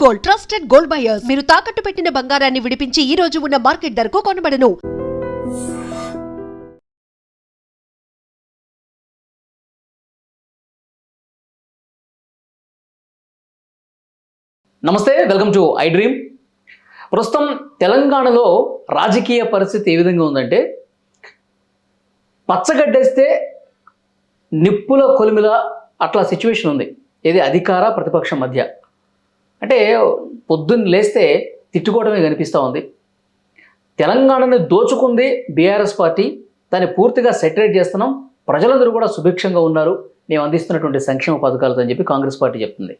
Gold, trusted gold buyers. మీరు తాకట్టు పెట్టిన బంగారాన్ని విడిపించి ఈ రోజు ఉన్న మార్కెట్ ధరకు కొనబడను. నమస్తే, వెల్కమ్ టు ఐ డ్రీమ్. ప్రస్తుతం తెలంగాణలో రాజకీయ పరిస్థితి ఏ విధంగా ఉందంటే, పచ్చగడ్డేస్తే నిప్పుల కొలిమిల అట్లా సిచ్యువేషన్ ఉంది. ఇది అధికార ప్రతిపక్షం మధ్య. అంటే పొద్దున్న లేస్తే తిట్టుకోవడమే కనిపిస్తూ ఉంది. తెలంగాణని దోచుకుంది బీఆర్ఎస్ పార్టీ, దాన్ని పూర్తిగా సెటరేట్ చేస్తున్నాం, ప్రజలందరూ కూడా సుభిక్షంగా ఉన్నారు మేము అందిస్తున్నటువంటి సంక్షేమ పథకాలతో అని చెప్పి కాంగ్రెస్ పార్టీ చెప్తుంది.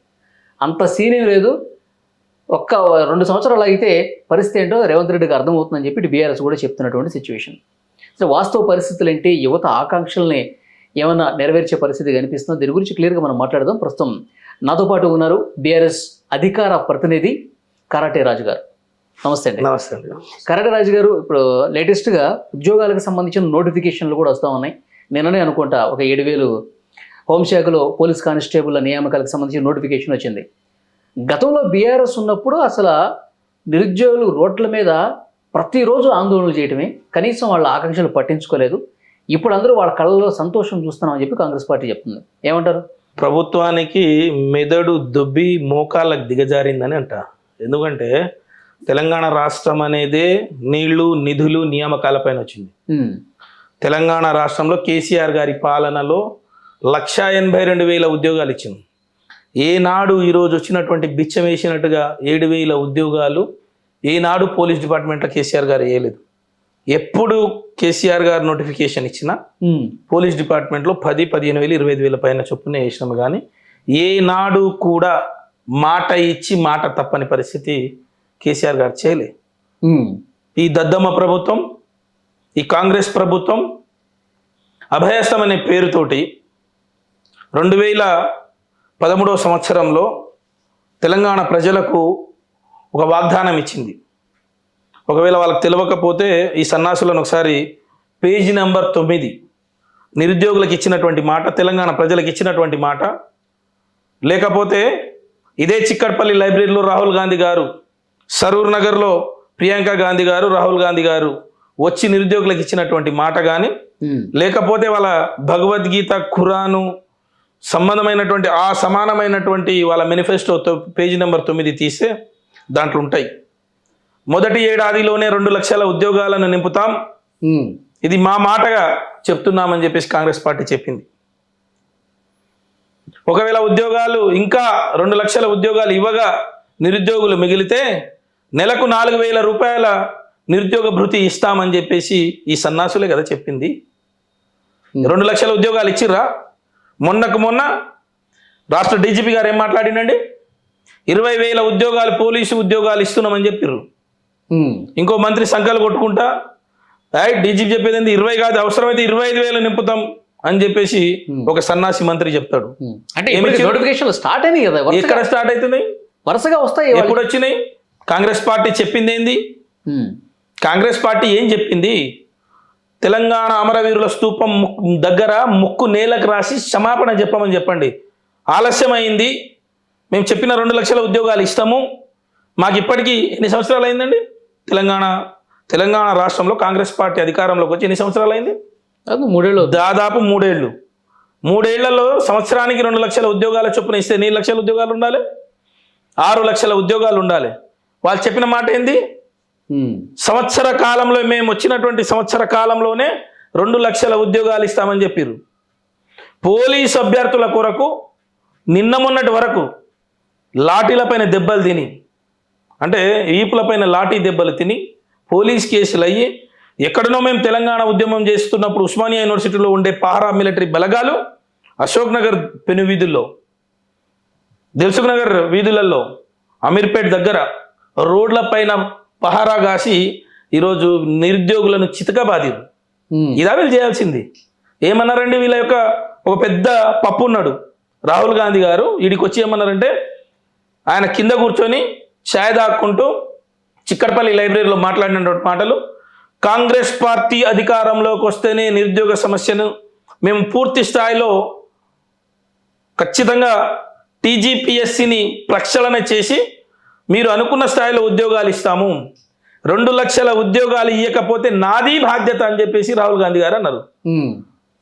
అంత సీనియం లేదు. ఒక్క 2 సంవత్సరాలు అయితే పరిస్థితి ఏంటో రేవంత్ రెడ్డికి అర్థమవుతుందని చెప్పి బీఆర్ఎస్ కూడా చెప్తున్నటువంటి సిచ్యువేషన్. సో వాస్తవ పరిస్థితులు ఏంటి, యువత ఆకాంక్షల్ని ఏమైనా నెరవేర్చే పరిస్థితి కనిపిస్తుందో దీని గురించి క్లియర్గా మనం మాట్లాడదాం. ప్రస్తుతం నాతో పాటు ఉన్నారు బీఆర్ఎస్ అధికార ప్రతినిధి కరాటే రాజు గారు. నమస్తే అండి. నమస్తే అండి. కరాటే రాజు గారు, ఇప్పుడు లేటెస్ట్గా ఉద్యోగాలకు సంబంధించిన నోటిఫికేషన్లు కూడా వస్తూ ఉన్నాయి. నిన్ననే అనుకుంటా ఒక 7,000 హోంశాఖలో పోలీస్ కానిస్టేబుల్ నియామకాలకు సంబంధించిన నోటిఫికేషన్ వచ్చింది. గతంలో బీఆర్ఎస్ ఉన్నప్పుడు అసలు నిరుద్యోగులు రోడ్ల మీద ప్రతిరోజు ఆందోళనలు చేయటమే, కనీసం వాళ్ళ ఆకాంక్షలు పట్టించుకోలేదు. ఇప్పుడు అందరూ వాళ్ళ కళ్ళలో సంతోషం చూస్తున్నామని చెప్పి కాంగ్రెస్ పార్టీ చెప్తుంది. ఏమంటారు? ప్రభుత్వానికి మెదడు దుబ్బి మోకాళ్ళకు దిగజారిందని అంట. ఎందుకంటే తెలంగాణ రాష్ట్రం అనేది నీళ్లు, నిధులు, నియామకాలపైన వచ్చింది. తెలంగాణ రాష్ట్రంలో కేసీఆర్ గారి పాలనలో 182,000 ఉద్యోగాలు ఇచ్చింది. ఏనాడు ఈరోజు వచ్చినటువంటి బిచ్చం వేసినట్టుగా 7,000 ఉద్యోగాలు ఏనాడు పోలీస్ డిపార్ట్మెంట్లో కేసీఆర్ గారు వేయలేదు. ఎప్పుడు కేసీఆర్ గారు నోటిఫికేషన్ ఇచ్చినా పోలీస్ డిపార్ట్మెంట్లో 10, 15,000, 25,000 పైన చొప్పున వేసినాము. కానీ ఏనాడు కూడా మాట ఇచ్చి మాట తప్పని పరిస్థితి కేసీఆర్ గారు చేయలే. ఈ దద్దమ్మ ప్రభుత్వం, ఈ కాంగ్రెస్ ప్రభుత్వం అభయస్థం అనే పేరుతోటి 2013వ సంవత్సరంలో తెలంగాణ ప్రజలకు ఒక వాగ్దానం ఇచ్చింది. ఒకవేళ వాళ్ళకి తెలియకపోతే ఈ సన్నాసులను ఒకసారి పేజీ నెంబర్ 9 నిరుద్యోగులకు ఇచ్చినటువంటి మాట, తెలంగాణ ప్రజలకు ఇచ్చినటువంటి మాట. లేకపోతే ఇదే చిక్కడపల్లి లైబ్రరీలో రాహుల్ గాంధీ గారు, సరూర్ నగర్లో ప్రియాంక గాంధీ గారు, రాహుల్ గాంధీ గారు వచ్చి నిరుద్యోగులకు ఇచ్చినటువంటి మాట కానీ, లేకపోతే వాళ్ళ భగవద్గీత, ఖురాను సంబంధమైనటువంటి ఆ సమానమైనటువంటి వాళ్ళ మేనిఫెస్టో పేజీ నెంబర్ 9 తీస్తే దాంట్లో ఉంటాయి. మొదటి ఏడాదిలోనే 2 లక్షల ఉద్యోగాలను నింపుతాం, ఇది మా మాటగా చెప్తున్నామని చెప్పేసి కాంగ్రెస్ పార్టీ చెప్పింది. ఒకవేళ ఉద్యోగాలు ఇంకా 2 లక్షల ఉద్యోగాలు ఇవ్వగా నిరుద్యోగులు మిగిలితే నెలకు 4,000 రూపాయల నిరుద్యోగ భృతి ఇస్తామని చెప్పేసి ఈ సన్నాసులే కదా చెప్పింది. 2 లక్షల ఉద్యోగాలు ఇచ్చిర్రా? మొన్న రాష్ట్ర డీజీపీ గారు ఏం మాట్లాడినండి, 20,000 ఉద్యోగాలు పోలీసు ఉద్యోగాలు ఇస్తున్నామని చెప్పిర్రు. ఇంకో మంత్రి సంఖ్యలు కొట్టుకుంటా డీజీపీ చెప్పేది 20 కాదు, అవసరమైతే 25,000 నింపుతాం అని చెప్పేసి ఒక సన్నాసి మంత్రి చెప్తాడు. అంటే నోటిఫికేషన్ స్టార్ట్ అయినాయి కదా, ఎక్కడ స్టార్ట్ అవుతున్నాయి? వరుసగా వస్తాయి. ఎప్పుడు వచ్చినాయి? కాంగ్రెస్ పార్టీ చెప్పింది ఏంది? కాంగ్రెస్ పార్టీ ఏం చెప్పింది? తెలంగాణ అమరవీరుల స్తూపం దగ్గర ముక్కు నేలకు రాసి క్షమాపణ చెప్పమని చెప్పండి. ఆలస్యమైంది, మేము చెప్పిన 2 లక్షల ఉద్యోగాలు ఇస్తాము. మాకు ఇప్పటికీ ఎన్ని సంవత్సరాలు అయిందండి? తెలంగాణ రాష్ట్రంలో కాంగ్రెస్ పార్టీ అధికారంలోకి వచ్చి ఎన్ని సంవత్సరాలు అయింది? 3 ఏళ్ళు, దాదాపు 3 ఏళ్ళు. 3 ఏళ్లలో సంవత్సరానికి 2 లక్షల ఉద్యోగాల చొప్పున ఇస్తే 4 లక్షల ఉద్యోగాలు ఉండాలి, 6 లక్షల ఉద్యోగాలు ఉండాలి. వాళ్ళు చెప్పిన మాట ఏంది? సంవత్సర కాలంలో, మేము వచ్చినటువంటి సంవత్సర కాలంలోనే 2 లక్షల ఉద్యోగాలు ఇస్తామని చెప్పారు. పోలీసు అభ్యర్థుల కొరకు నిన్న మొన్నటి వరకు లాఠీలపైన దెబ్బలు తిని, అంటే ఈపులపైన లాఠీ దెబ్బలు తిని పోలీస్ కేసులు అయ్యి, ఎక్కడనో మేము తెలంగాణ ఉద్యమం చేస్తున్నప్పుడు ఉస్మానియా యూనివర్సిటీలో ఉండే పారా మిలిటరీ బలగాలు అశోక్ నగర్ పెను వీధుల్లో, దిల్సుఖ్ నగర్ వీధులలో, అమీర్పేట్ దగ్గర రోడ్లపైన పహారా కాసి ఈరోజు నిరుద్యోగులను చితకబాదిరు. ఇదా వీళ్ళు చేయాల్సింది? ఏమన్నారండి? వీళ్ళ యొక్క ఒక పెద్ద పప్పు ఉన్నాడు రాహుల్ గాంధీ గారు, వీడికి వచ్చి ఏమన్నారంటే, ఆయన కింద కూర్చొని ఛాయ్ దాక్కుంటూ చిక్కడపల్లి లైబ్రరీలో మాట్లాడినటువంటి మాటలు, కాంగ్రెస్ పార్టీ అధికారంలోకి వస్తేనే నిరుద్యోగ సమస్యను మేము పూర్తి స్థాయిలో ఖచ్చితంగా టీజీపీఎస్సీని ప్రక్షాళన చేసి మీరు అనుకున్న స్థాయిలో ఉద్యోగాలు ఇస్తాము, 2 లక్షల ఉద్యోగాలు ఇవ్వకపోతే నాది బాధ్యత అని చెప్పేసి రాహుల్ గాంధీ గారు అన్నారు.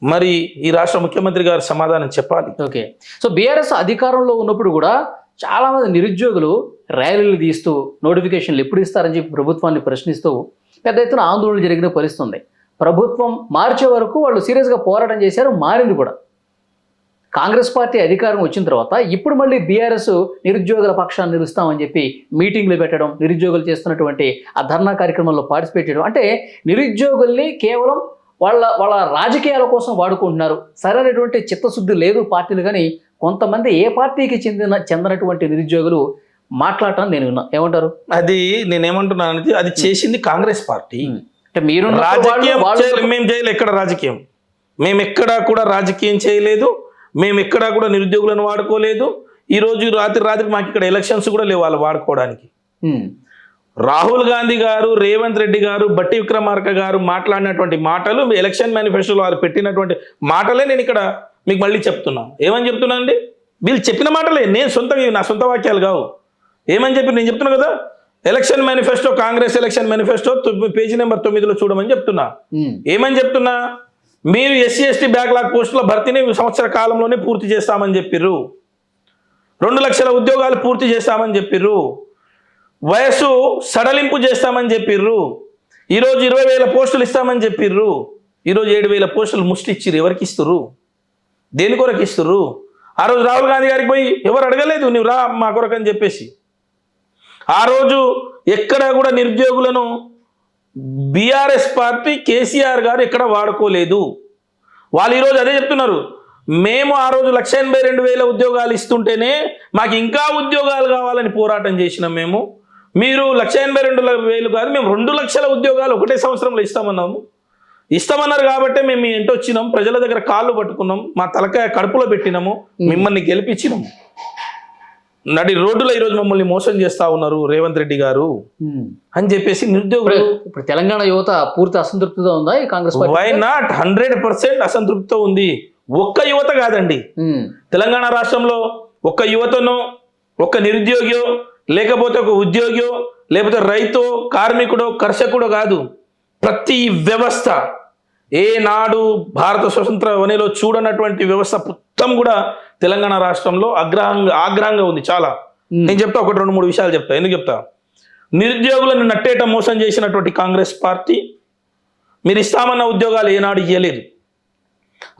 మరి ఈ రాష్ట్ర ముఖ్యమంత్రి గారు సమాధానం చెప్పాలి. ఓకే, సో బీఆర్ఎస్ అధికారంలో ఉన్నప్పుడు కూడా చాలామంది నిరుద్యోగులు ర్యాలీలు తీస్తూ నోటిఫికేషన్లు ఎప్పుడు ఇస్తారని చెప్పి ప్రభుత్వాన్ని ప్రశ్నిస్తూ పెద్ద ఎత్తున ఆందోళనలు జరిగిన పరిస్థితి ఉంది. ప్రభుత్వం మార్చే వరకు వాళ్ళు సీరియస్గా పోరాటం చేశారు, మారింది కూడా. కాంగ్రెస్ పార్టీ అధికారం వచ్చిన తర్వాత ఇప్పుడు మళ్ళీ బీఆర్ఎస్ నిరుద్యోగుల పక్షాన్ని నిలుస్తామని చెప్పి మీటింగ్లు పెట్టడం, నిరుద్యోగులు చేస్తున్నటువంటి ఆ ధర్నా కార్యక్రమంలో పార్టిసిపేట్ చేయడం, అంటే నిరుద్యోగుల్ని కేవలం వాళ్ళ రాజకీయాల కోసం వాడుకుంటున్నారు. సరైనటువంటి చిత్తశుద్ధి లేదు పార్టీలు. కానీ కొంతమంది ఏ పార్టీకి చెందినటువంటి నిరుద్యోగులు మాట్లాడటం నేను విన్నా. ఏమంటారు? అది నేనేమంటున్నానంటే అది చేసింది కాంగ్రెస్ పార్టీ. అంటే మీరు రాజకీయం మేము చేయలేదు, ఎక్కడ రాజకీయం, మేము ఎక్కడా కూడా రాజకీయం చేయలేదు, మేము ఎక్కడా కూడా నిరుద్యోగులను వాడుకోలేదు. ఈరోజు రాత్రి మాకు ఇక్కడ ఎలక్షన్స్ కూడా లేవు వాళ్ళు వాడుకోవడానికి. రాహుల్ గాంధీ గారు, రేవంత్ రెడ్డి గారు, బట్టి విక్రమార్క గారు మాట్లాడినటువంటి మాటలు, ఎలక్షన్ మేనిఫెస్టోలో వారు పెట్టినటువంటి మాటలే నేను ఇక్కడ మీకు మళ్ళీ చెప్తున్నా. ఏమని చెప్తున్నా అండి? వీళ్ళు చెప్పిన మాటలే, నేను నా సొంత వాక్యాలు కావు. ఏమని చెప్పి నేను చెప్తున్నా కదా, election manifesto, Congress election manifesto page number 9లో చూడమని చెప్తున్నా. ఏమని చెప్తున్నా? మీరు SC ST బ్యాక్లాగ్ పోస్టుల భర్తీని సంవత్సర కాలంలోనే పూర్తి చేస్తామని చెప్పిర్రు, 2 లక్షల ఉద్యోగాలు పూర్తి చేస్తామని చెప్పిర్రు, వయస్సు సడలింపు చేస్తామని చెప్పిర్రు, ఈరోజు 20,000 పోస్టులు ఇస్తామని చెప్పిర్రు, ఈరోజు 7,000 పోస్టులు ముష్టి ఇచ్చిర్రు. ఎవరికి ఇస్తుర్రు? దేని కొరకు ఇస్తుర్రు? ఆ రోజు రాహుల్ గాంధీ గారికి పోయి ఎవరు అడగలేదు, నువ్వు రా మా కొరకు అని చెప్పేసి. ఆ రోజు ఎక్కడ కూడా నిరుద్యోగులను బీఆర్ఎస్ పార్టీ, కేసీఆర్ గారు ఎక్కడ వాడుకోలేదు. వాళ్ళు ఈరోజు అదే చెప్తున్నారు, మేము ఆ రోజు 1,82,000 ఉద్యోగాలు ఇస్తుంటేనే మాకు ఇంకా ఉద్యోగాలు కావాలని పోరాటం చేసినాం. మీరు 1,82,000 కాదు, మేము 2 లక్షల ఉద్యోగాలు ఒకటే సంవత్సరంలో ఇస్తామన్నారు కాబట్టి మేము మీ ఇంటి వచ్చినాం, ప్రజల దగ్గర కాళ్ళు పట్టుకున్నాం, మా తలకాయ కడుపులో పెట్టినాము, మిమ్మల్ని గెలిపించినాము. నడి రోడ్డులో ఈరోజు మమ్మల్ని మోసం చేస్తా ఉన్నారు రేవంత్ రెడ్డి గారు అని చెప్పేసి నిరుద్యోగులు. ఇప్పుడు తెలంగాణ యువత పూర్తి అసంతృప్తితో ఉందా ఈ కాంగ్రెస్ పార్టీ? Why not? 100% అసంతృప్తితో ఉంది. ఒక్క యువత కాదండి, తెలంగాణ రాష్ట్రంలో ఒక్క యువతనో, ఒక్క నిరుద్యోగియో, లేకపోతే ఒక ఉద్యోగియో, లేకపోతే రైతో, కార్మికుడో, కర్షకుడో కాదు, ప్రతి వ్యవస్థ, ఏనాడు భారత స్వతంత్ర వనిలో చూడనటువంటి వ్యవస్థ మొత్తం కూడా తెలంగాణ రాష్ట్రంలో ఆగ్రహంగా ఉంది చాలా. నేను చెప్తా, 1-2-3 విషయాలు చెప్తా. ఎందుకు చెప్తా? నిరుద్యోగులను నట్టేట మోసం చేసినటువంటి కాంగ్రెస్ పార్టీ మీరు ఇస్తామన్న ఉద్యోగాలు ఏనాడు ఇవ్వలేదు.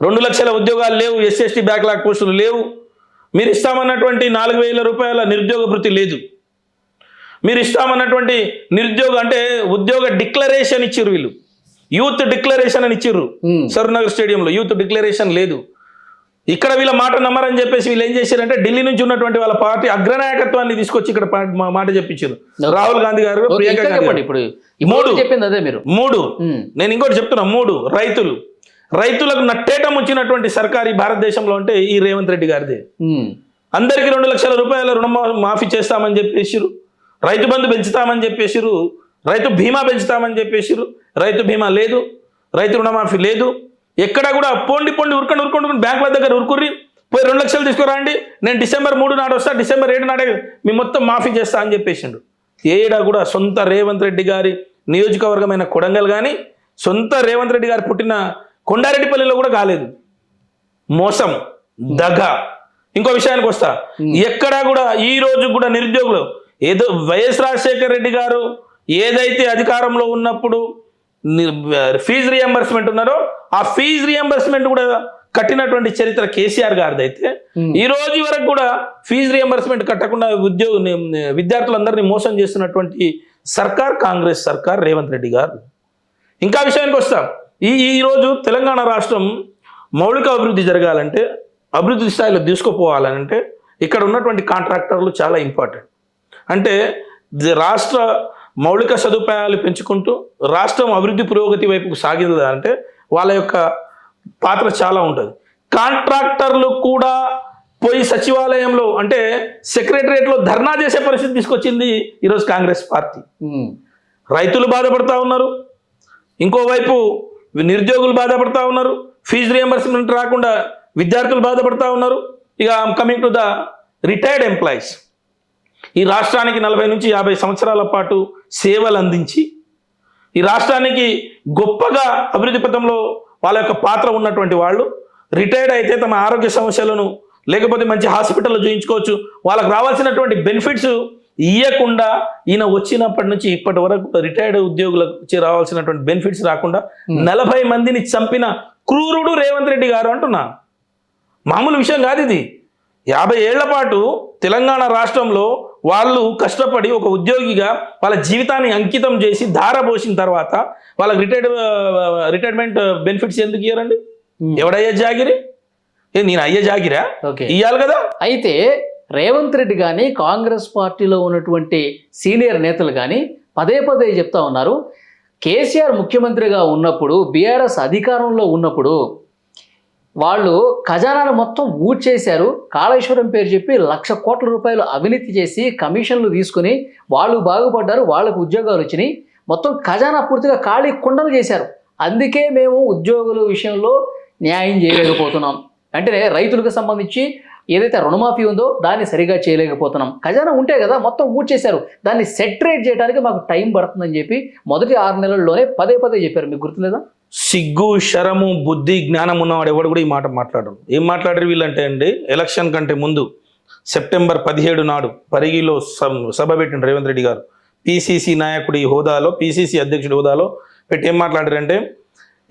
2 లక్షల ఉద్యోగాలు లేవు, SC ST బ్యాక్లాగ్ పోస్టులు లేవు. మీరు ఇస్తామన్నటువంటి 4,000 రూపాయల నిరుద్యోగ భృతి లేదు. మీరు ఇస్తామన్నటువంటి ఉద్యోగ డిక్లరేషన్ ఇచ్చిర్రు, వీళ్ళు యూత్ డిక్లరేషన్ అని ఇచ్చిర్రు. సరూనగర్ స్టేడియంలో యూత్ డిక్లరేషన్ లేదు. ఇక్కడ వీళ్ళ మాట నమ్మరని చెప్పేసి వీళ్ళు ఏం చేశారంటే ఢిల్లీ నుంచి ఉన్నటువంటి వాళ్ళ పార్టీ అగ్రనాయకత్వాన్ని తీసుకొచ్చి ఇక్కడ మాట చెప్పించారు. రాహుల్ గాంధీ గారు, ప్రియాంక గాంధీ. ఇప్పుడు చెప్పింది అదే మీరు. 3 నేను ఇంకోటి చెప్తున్నా. 3 రైతులకు నట్టేటం వచ్చినటువంటి సర్కారు ఈ భారతదేశంలో అంటే ఈ రేవంత్ రెడ్డి గారిదే. అందరికీ 2 లక్షల రూపాయల రుణమాఫీ చేస్తామని చెప్పేసిరు, రైతు బంధు పెంచుతామని చెప్పేసిరు, రైతు బీమా పెంచుతామని చెప్పేసిరు. రైతు బీమా లేదు, రైతు రుణమాఫీ లేదు. ఎక్కడ కూడా పోండి ఉరుకుండి బ్యాంకుల దగ్గర ఉరుకుర్రి, పోయి 2 లక్షలు తీసుకురండి, నేను December 3 నాడు వస్తా, December 7 నాడే మీ మొత్తం మాఫీ చేస్తా అని చెప్పేసిండు. ఏడా కూడా సొంత రేవంత్ రెడ్డి గారి నియోజకవర్గమైన కొడంగల్ కానీ, సొంత రేవంత్ రెడ్డి గారు పుట్టిన కొండారెడ్డిపల్లిలో కూడా కాలేదు. మోసం, దగ. ఇంకో విషయానికి వస్తా, ఎక్కడా కూడా ఈ రోజు కూడా నిరుద్యోగులు ఏదో వైఎస్ రాజశేఖర రెడ్డి గారు ఏదైతే అధికారంలో ఉన్నప్పుడు ఫీజు రియంబర్స్మెంట్ ఉన్నారో ఆ ఫీజు రియంబర్స్మెంట్ కూడా కట్టినటువంటి చరిత్ర కేసీఆర్ గారిది. అయితే ఈ రోజు వరకు కూడా ఫీజు రియంబర్స్మెంట్ కట్టకుండా విద్యార్థులందరినీ మోసం చేస్తున్నటువంటి సర్కార్ కాంగ్రెస్ సర్కార్, రేవంత్ రెడ్డి గారు. ఇంకా విషయానికి వస్తాం, ఈ రోజు తెలంగాణ రాష్ట్రం మౌలిక అభివృద్ధి జరగాలంటే, అభివృద్ధి స్థాయిలో తీసుకుపోవాలంటే ఇక్కడ ఉన్నటువంటి కాంట్రాక్టర్లు చాలా ఇంపార్టెంట్. అంటే రాష్ట్ర మౌలిక సదుపాయాలు పెంచుకుంటూ రాష్ట్రం అభివృద్ధి పురోగతి వైపుకు సాగింది అంటే వాళ్ళ యొక్క పాత్ర చాలా ఉంటుంది. కాంట్రాక్టర్లు కూడా పోయి సచివాలయంలో అంటే సెక్రటరియట్లో ధర్నా చేసే పరిస్థితి తీసుకొచ్చింది ఈరోజు కాంగ్రెస్ పార్టీ. రైతులు బాధపడతా ఉన్నారు, ఇంకోవైపు నిరుద్యోగులు బాధపడతా ఉన్నారు, ఫీజు రియంబర్స్మెంట్ రాకుండా విద్యార్థులు బాధపడతా ఉన్నారు. ఇక coming to the retired employees, ఈ రాష్ట్రానికి 40 నుంచి 50 సంవత్సరాల పాటు సేవలు అందించి ఈ రాష్ట్రానికి గొప్పగా అభివృద్ధి పథంలో వాళ్ళ యొక్క పాత్ర ఉన్నటువంటి వాళ్ళు రిటైర్డ్ అయితే తమ ఆరోగ్య సమస్యలను లేకపోతే మంచి హాస్పిటల్లో చూయించుకోవచ్చు, వాళ్ళకి రావాల్సినటువంటి బెనిఫిట్స్ ఇవ్వకుండా ఈయన వచ్చినప్పటి నుంచి ఇప్పటి వరకు రిటైర్డ్ ఉద్యోగులకు రావాల్సినటువంటి బెనిఫిట్స్ రాకుండా 40 మందిని చంపిన క్రూరుడు రేవంత్ రెడ్డి గారు అంటున్నా. మామూలు విషయం కాదు ఇది. 50 ఏళ్ల పాటు తెలంగాణ రాష్ట్రంలో వాళ్ళు కష్టపడి ఒక ఉద్యోగిగా వాళ్ళ జీవితాన్ని అంకితం చేసి ధారపోసిన తర్వాత వాళ్ళకి రిటైర్మెంట్ బెనిఫిట్స్ ఎందుకు ఇయ్యారండి? ఎవడయ్యే జాగిరి? నేను అయ్యే జాగిరా? ఇయ్యాలి కదా. అయితే రేవంత్ రెడ్డి కానీ కాంగ్రెస్ పార్టీలో ఉన్నటువంటి సీనియర్ నేతలు కానీ పదే పదే చెప్తా ఉన్నారు, కేసీఆర్ ముఖ్యమంత్రిగా ఉన్నప్పుడు బీఆర్ఎస్ అధికారంలో ఉన్నప్పుడు వాళ్ళు ఖజానాను మొత్తం ఊడ్చేశారు, కాళేశ్వరం పేరు చెప్పి 1,00,000 కోట్ల రూపాయలు అవినీతి చేసి కమిషన్లు తీసుకుని వాళ్ళు బాగుపడ్డారు, వాళ్ళకు ఉద్యోగాలు వచ్చినాయి, మొత్తం ఖజానా పూర్తిగా ఖాళీ కుండలు చేశారు, అందుకే మేము ఉద్యోగుల విషయంలో న్యాయం చేయలేకపోతున్నాం. అంటే రైతులకు సంబంధించి ఏదైతే రుణమాఫీ ఉందో దాన్ని సరిగా చేయలేకపోతున్నాం, ఖజానా ఉంటే కదా మొత్తం ఊడ్చేశారు, దాన్ని సెటరేట్ చేయడానికి మాకు టైం పడుతుందని చెప్పి మొదటి 6 నెలల్లోనే పదే పదే చెప్పారు. మీకు గుర్తులేదా? సిగ్గు, శరము, బుద్ధి, జ్ఞానం ఉన్నవాడు ఎవడు కూడా ఈ మాట మాట్లాడరు. ఏం మాట్లాడరు వీళ్ళంటే అండి, ఎలక్షన్ కంటే ముందు సెప్టెంబర్ 17 నాడు పరిగిలో సభ పెట్టిన రేవంత్ రెడ్డి గారు పిసిసి నాయకుడి హోదాలో, పిసిసి అధ్యక్షుడి హోదాలో పెట్టి ఏం మాట్లాడారంటే,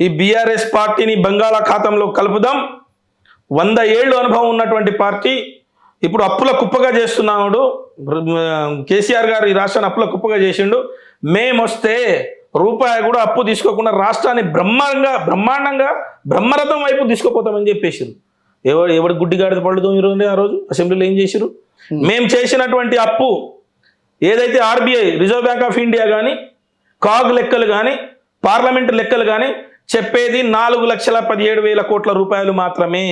ఈ బీఆర్ఎస్ పార్టీని బంగాళాఖాతంలో కలుపుదాం, 100 ఏళ్ళు అనుభవం ఉన్నటువంటి పార్టీ ఇప్పుడు అప్పుల కుప్పగా చేస్తున్నాడు, కేసీఆర్ గారు ఈ రాష్ట్రాన్ని అప్పుల కుప్పగా చేసిండు, మేమొస్తే రూపాయి కూడా అప్పు తీసుకోకుండా రాష్ట్రాన్ని బ్రహ్మాండంగా బ్రహ్మరథం వైపు తీసుకుపోతామని చెప్పేసారు. ఎవడు గుడ్డిగాడిద పడుతాం ఈరోజు? ఆ రోజు అసెంబ్లీలో ఏం చేశారు? మేము చేసినటువంటి అప్పు ఏదైతే RBI reserve bank of India కానీ కాగ్ లెక్కలు కానీ పార్లమెంటు లెక్కలు కానీ చెప్పేది 4,17,000 కోట్ల రూపాయలు మాత్రమే.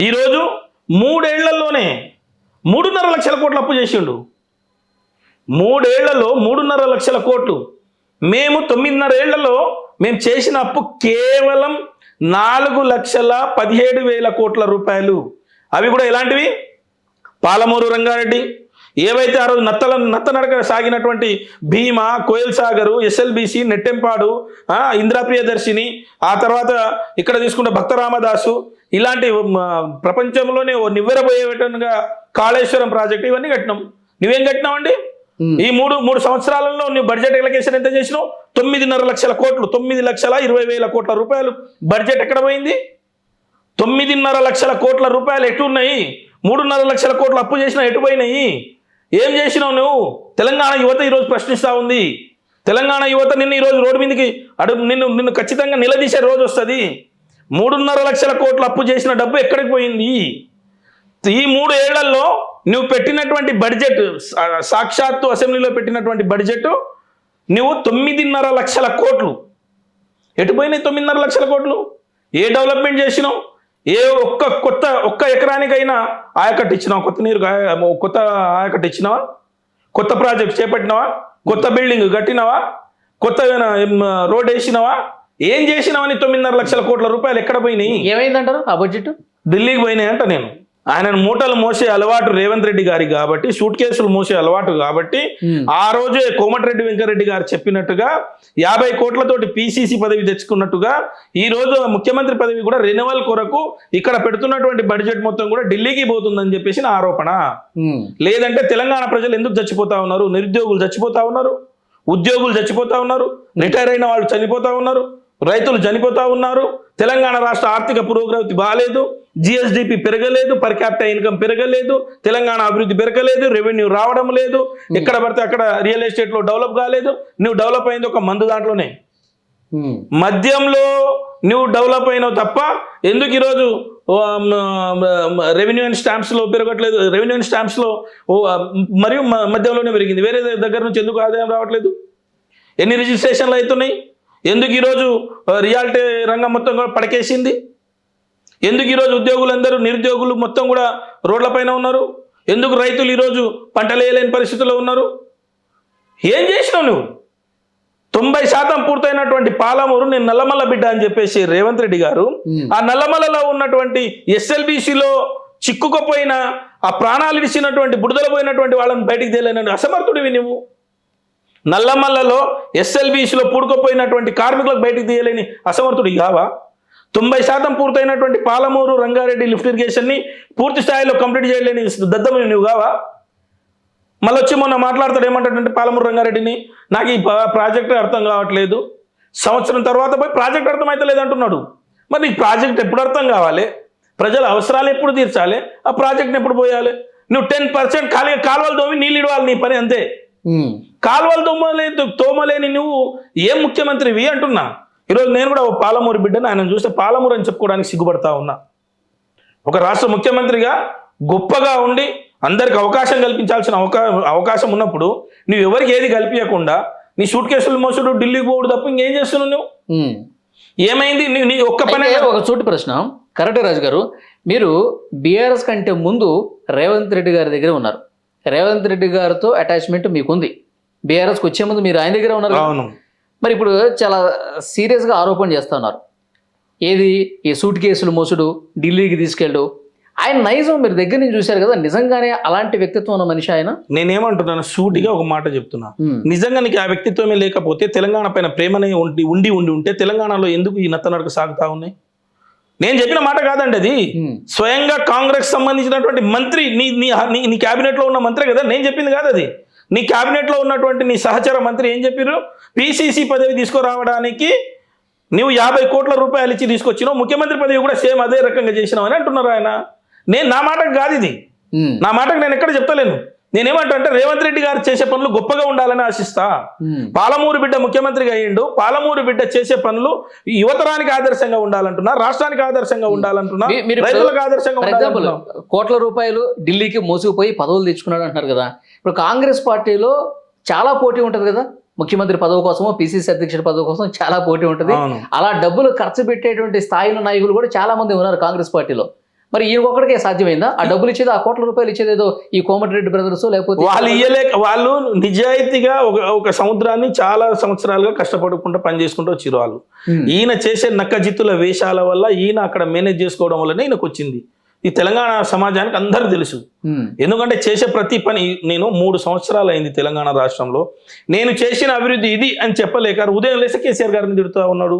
ఈరోజు 3 ఏళ్లలోనే 3.5 లక్షల కోట్ల అప్పు చేసిండు. 3 ఏళ్లలో 3.5 లక్షల కోట్లు. మేము 9.5 ఏళ్లలో మేము చేసిన అప్పు కేవలం 4,17,000 కోట్ల రూపాయలు. అవి కూడా ఎలాంటివి? పాలమూరు రంగారెడ్డి, ఏవైతే ఆ రోజు నత్తనడక సాగినటువంటి భీమా, కోయల్ సాగరు, ఎస్ఎల్బిసి, నెట్టెంపాడు, ఇందిరా ప్రియదర్శిని, ఆ తర్వాత ఇక్కడ తీసుకుంటే భక్త రామదాసు, ఇలాంటి ప్రపంచంలోనే నివ్వెరబోయేటట్టుగా కాళేశ్వరం ప్రాజెక్టు, ఇవన్నీ కట్టినాం. నువ్వేం కట్టినావండి? ఈ మూడు సంవత్సరాలలో నువ్వు బడ్జెట్ ఎలకేషన్ ఎంత చేసినావు? 9.5 లక్షల కోట్లు, 9,20,000 కోట్ల రూపాయలు బడ్జెట్ ఎక్కడ పోయింది? 9.5 లక్షల కోట్ల రూపాయలు ఎటు ఉన్నాయి? 3.5 లక్షల కోట్లు అప్పు చేసినా ఎటు పోయినాయి? ఏం చేసినావు నువ్వు? తెలంగాణ యువత ఈరోజు ప్రశ్నిస్తూ ఉంది. తెలంగాణ యువత ఈరోజు రోడ్డు మీదకి నిన్ను ఖచ్చితంగా నిలదీసే రోజు వస్తుంది. 3.5 లక్షల కోట్ల అప్పు చేసిన డబ్బు ఎక్కడికి పోయింది? ఈ 3 ఏళ్లలో నువ్వు పెట్టినటువంటి బడ్జెట్, సాక్షాత్తు అసెంబ్లీలో పెట్టినటువంటి బడ్జెట్ నువ్వు 9.5 లక్షల కోట్లు. ఎటు పోయినాయి 9.5 లక్షల కోట్లు? ఏ డెవలప్మెంట్ చేసినావు? ఏ ఒక్క ఎకరానికైనా ఆయకట్టు ఇచ్చినావా? కొత్త ఆయకట్టు ఇచ్చినావా? కొత్త ప్రాజెక్ట్ చేపట్టినావా? కొత్త బిల్డింగ్ కట్టినావా? కొత్త రోడ్ వేసినావా? ఏం చేసినావని 9.5 లక్షల కోట్ల రూపాయలు ఎక్కడ పోయినాయి? ఏమైందంటారు? ఆ బడ్జెట్ ఢిల్లీకి పోయినాయి అంట. నేను ఆయనను మూటలు మోసే అలవాటు రేవంత్ రెడ్డి గారి కాబట్టి, సూట్ కేసులు మోసే అలవాటు కాబట్టి, ఆ రోజే కోమటిరెడ్డి వెంకరెడ్డి గారు చెప్పినట్టుగా 50 కోట్లతోటి పిసిసి పదవి తెచ్చుకున్నట్టుగా ఈ రోజు ముఖ్యమంత్రి పదవి కూడా రెన్యువల్ కొరకు ఇక్కడ పెడుతున్నటువంటి బడ్జెట్ మొత్తం కూడా ఢిల్లీకి పోతుందని చెప్పేసి నా ఆరోపణ. లేదంటే తెలంగాణ ప్రజలు ఎందుకు చచ్చిపోతా ఉన్నారు? నిరుద్యోగులు చచ్చిపోతా ఉన్నారు, ఉద్యోగులు చచ్చిపోతా ఉన్నారు, రిటైర్ అయిన వాళ్ళు చనిపోతా ఉన్నారు, రైతులు చనిపోతా ఉన్నారు, తెలంగాణ రాష్ట్ర ఆర్థిక పురోగతి బాగాలేదు, జిఎస్డిపి పెరగలేదు, పర్ క్యాపిటల్ ఇన్కమ్ పెరగలేదు, తెలంగాణ అభివృద్ధి పెరగలేదు, రెవెన్యూ రావడం లేదు, ఎక్కడ పడితే అక్కడ రియల్ ఎస్టేట్ లో డెవలప్ కాలేదు. నువ్వు డెవలప్ అయింది ఒక మందు దాంట్లోనే, మద్యంలో నువ్వు డెవలప్ అయినావు తప్ప ఎందుకు ఈరోజు రెవెన్యూ అండ్ స్టాంప్స్ లో పెరగట్లేదు? రెవెన్యూ అండ్ స్టాంప్స్ లో మరియు మద్యంలోనే పెరిగింది, వేరే దగ్గర నుంచి ఎందుకు ఆదాయం రావట్లేదు? ఎన్ని రిజిస్ట్రేషన్లు అవుతున్నాయి? ఎందుకు ఈరోజు రియాలిటీ రంగం మొత్తం కూడా పడకేసింది? ఎందుకు ఈరోజు ఉద్యోగులందరూ నిరుద్యోగులు మొత్తం కూడా రోడ్లపైన ఉన్నారు? ఎందుకు రైతులు ఈరోజు పంటలు వేయలేని పరిస్థితుల్లో ఉన్నారు? ఏం చేసినావు నువ్వు? 90% పూర్తయినటువంటి పాలమూరు నేను నల్లమల్ల బిడ్డ అని చెప్పేసి రేవంత్ రెడ్డి గారు ఆ నల్లమల్లలో ఉన్నటువంటి ఎస్ఎల్బిసిలో చిక్కుకుపోయిన ఆ ప్రాణాలు ఇచ్చినటువంటి బుడదల పోయినటువంటి వాళ్ళని బయటికి తేలేనని అసమర్థుడివి నువ్వు. నల్లమల్లలో ఎస్ఎల్బీసీలో పూడుకుపోయినటువంటి కార్మికులకు బయటికి తీయలేని అసమర్థుడు కావా? 90% పూర్తయినటువంటి పాలమూరు రంగారెడ్డి లిఫ్ట్ ఇరిగేషన్ని పూర్తి స్థాయిలో కంప్లీట్ చేయలేని దద్దమని నువ్వు కావా? మళ్ళీ వచ్చి మొన్న మాట్లాడతాడు ఏమంటాడంటే పాలమూరు రంగారెడ్డిని, నాకు ఈ ప్రాజెక్ట్ అర్థం కావట్లేదు, సంవత్సరం తర్వాత పోయి ప్రాజెక్ట్ అర్థమవుతలేదు అంటున్నాడు. మరి నీకు ప్రాజెక్ట్ ఎప్పుడు అర్థం కావాలి? ప్రజల అవసరాలు ఎప్పుడు తీర్చాలి? ఆ ప్రాజెక్ట్ని ఎప్పుడు పోయాలి? నువ్వు 10% ఖాళీగా కాలువలు తోమి నీళ్ళు ఇవ్వాలి, నీ పని అంతే. కాలువలు తోమలేని నువ్వు ఏం ముఖ్యమంత్రివి అంటున్నా. ఈరోజు నేను కూడా పాలమూరు బిడ్డను, ఆయన చూస్తే పాలమూరు అని చెప్పుకోవడానికి సిగ్గుపడతా ఉన్నా. ఒక రాష్ట్ర ముఖ్యమంత్రిగా గొప్పగా ఉండి అందరికి అవకాశం కల్పించాల్సిన అవకాశం ఉన్నప్పుడు నువ్వు ఎవరికి ఏది కల్పించకుండా నీ సూట్ కేసులు మోసుడు, ఢిల్లీకి పోవడు తప్ప ఇంకేం చేస్తున్నావు నువ్వు? ఏమైంది నీ ఒక్క పని? ఒక సూటి ప్రశ్న, కరెక్టే రాజు గారు. మీరు బీఆర్ఎస్ కంటే ముందు రేవంత్ రెడ్డి గారి దగ్గర ఉన్నారు. రేవంత్ రెడ్డి గారితో అటాచ్మెంట్ మీకుంది. బీఆర్ఎస్కి వచ్చే ముందు మీరు ఆయన దగ్గర ఉన్నారు. అవును. మరి ఇప్పుడు చాలా సీరియస్గా ఆరోపణ చేస్తున్నారు. ఏది ఈ సూట్ కేసులు మోసుడు, ఢిల్లీకి తీసుకెళ్ళు, ఆయన నైజం మీరు దగ్గర నుంచి చూశారు కదా, నిజంగానే అలాంటి వ్యక్తిత్వం ఉన్న మనిషి ఆయన? నేనేమంటున్నాను, సూటిగా ఒక మాట చెప్తున్నా. నిజంగా నీకు ఆ వ్యక్తిత్వమే లేకపోతే, తెలంగాణ పైన ప్రేమనే ఉండి ఉంటే తెలంగాణలో ఎందుకు ఈ నత్తనడక సాగుతా ఉన్నాయి? నేను చెప్పిన మాట కాదండి అది. స్వయంగా కాంగ్రెస్ సంబంధించినటువంటి మంత్రి, నీ క్యాబినెట్లో ఉన్న మంత్రి కదా, నేను చెప్పింది కాదు అది. నీ క్యాబినెట్లో ఉన్నటువంటి నీ సహచర మంత్రి ఏం చెప్పారు? పిసిసి పదవి తీసుకురావడానికి నువ్వు 50 కోట్ల రూపాయలు ఇచ్చి తీసుకొచ్చినావు, ముఖ్యమంత్రి పదవి కూడా సేమ్ అదే రకంగా చేసినావు అని అంటున్నారు ఆయన. నా మాటకు కాదు ఇది, నా మాటకు నేను ఎక్కడ చెప్తలేను. నేనేమంటే రేవంత్ రెడ్డి గారు చేసే పనులు గొప్పగా ఉండాలని ఆశిస్తా. పాలమూరు బిడ్డ ముఖ్యమంత్రిగా అయ్యిండు, పాలమూరు బిడ్డ చేసే పనులు యువతరానికి ఆదర్శంగా ఉండాలంటున్నా, రాష్ట్రానికి ఆదర్శంగా ఉండాలంటున్నా, రైతులకు ఆదర్శంగా ఉండాలంటున్నా. కోట్ల రూపాయలు ఢిల్లీకి మోసుకుపోయి పదవులు తెచ్చుకున్నాడు అంటున్నారు కదా. ఇప్పుడు కాంగ్రెస్ పార్టీలో చాలా పోటీ ఉంటది కదా, ముఖ్యమంత్రి పదవి కోసమో పిసిసి అధ్యక్షుడి పదవి కోసం చాలా పోటీ ఉంటుంది. అలా డబ్బులు ఖర్చు పెట్టేటువంటి స్థాయిలో నాయకులు కూడా చాలా మంది ఉన్నారు కాంగ్రెస్ పార్టీలో. మరి ఈ ఒక్కడికే సాధ్యమైందా? ఆ డబ్బులు ఇచ్చేది, ఆ కోట్ల రూపాయలు ఇచ్చేది ఏదో ఈ కోమటిరెడ్డి బ్రదర్స్, లేకపోతే వాళ్ళు ఇయ్యలేక, వాళ్ళు నిజాయితీగా ఒక సముద్రాన్ని చాలా సంవత్సరాలుగా కష్టపడుకుంటూ పనిచేసుకుంటూ వచ్చారు వాళ్ళు. ఈయన చేసే నక్కజిత్తుల వేషాల వల్ల, ఈయన అక్కడ మేనేజ్ చేసుకోవడం వల్లనే ఈయనకు వచ్చింది. ఈ తెలంగాణ సమాజానికి అందరూ తెలుసు. ఎందుకంటే చేసే ప్రతి పని, నేను 3 సంవత్సరాలు అయింది తెలంగాణ రాష్ట్రంలో, నేను చేసిన అభివృద్ధి ఇది అని చెప్పలేక ఉదయం లేసి కేసీఆర్ గారిని తిడుతూ ఉన్నాడు.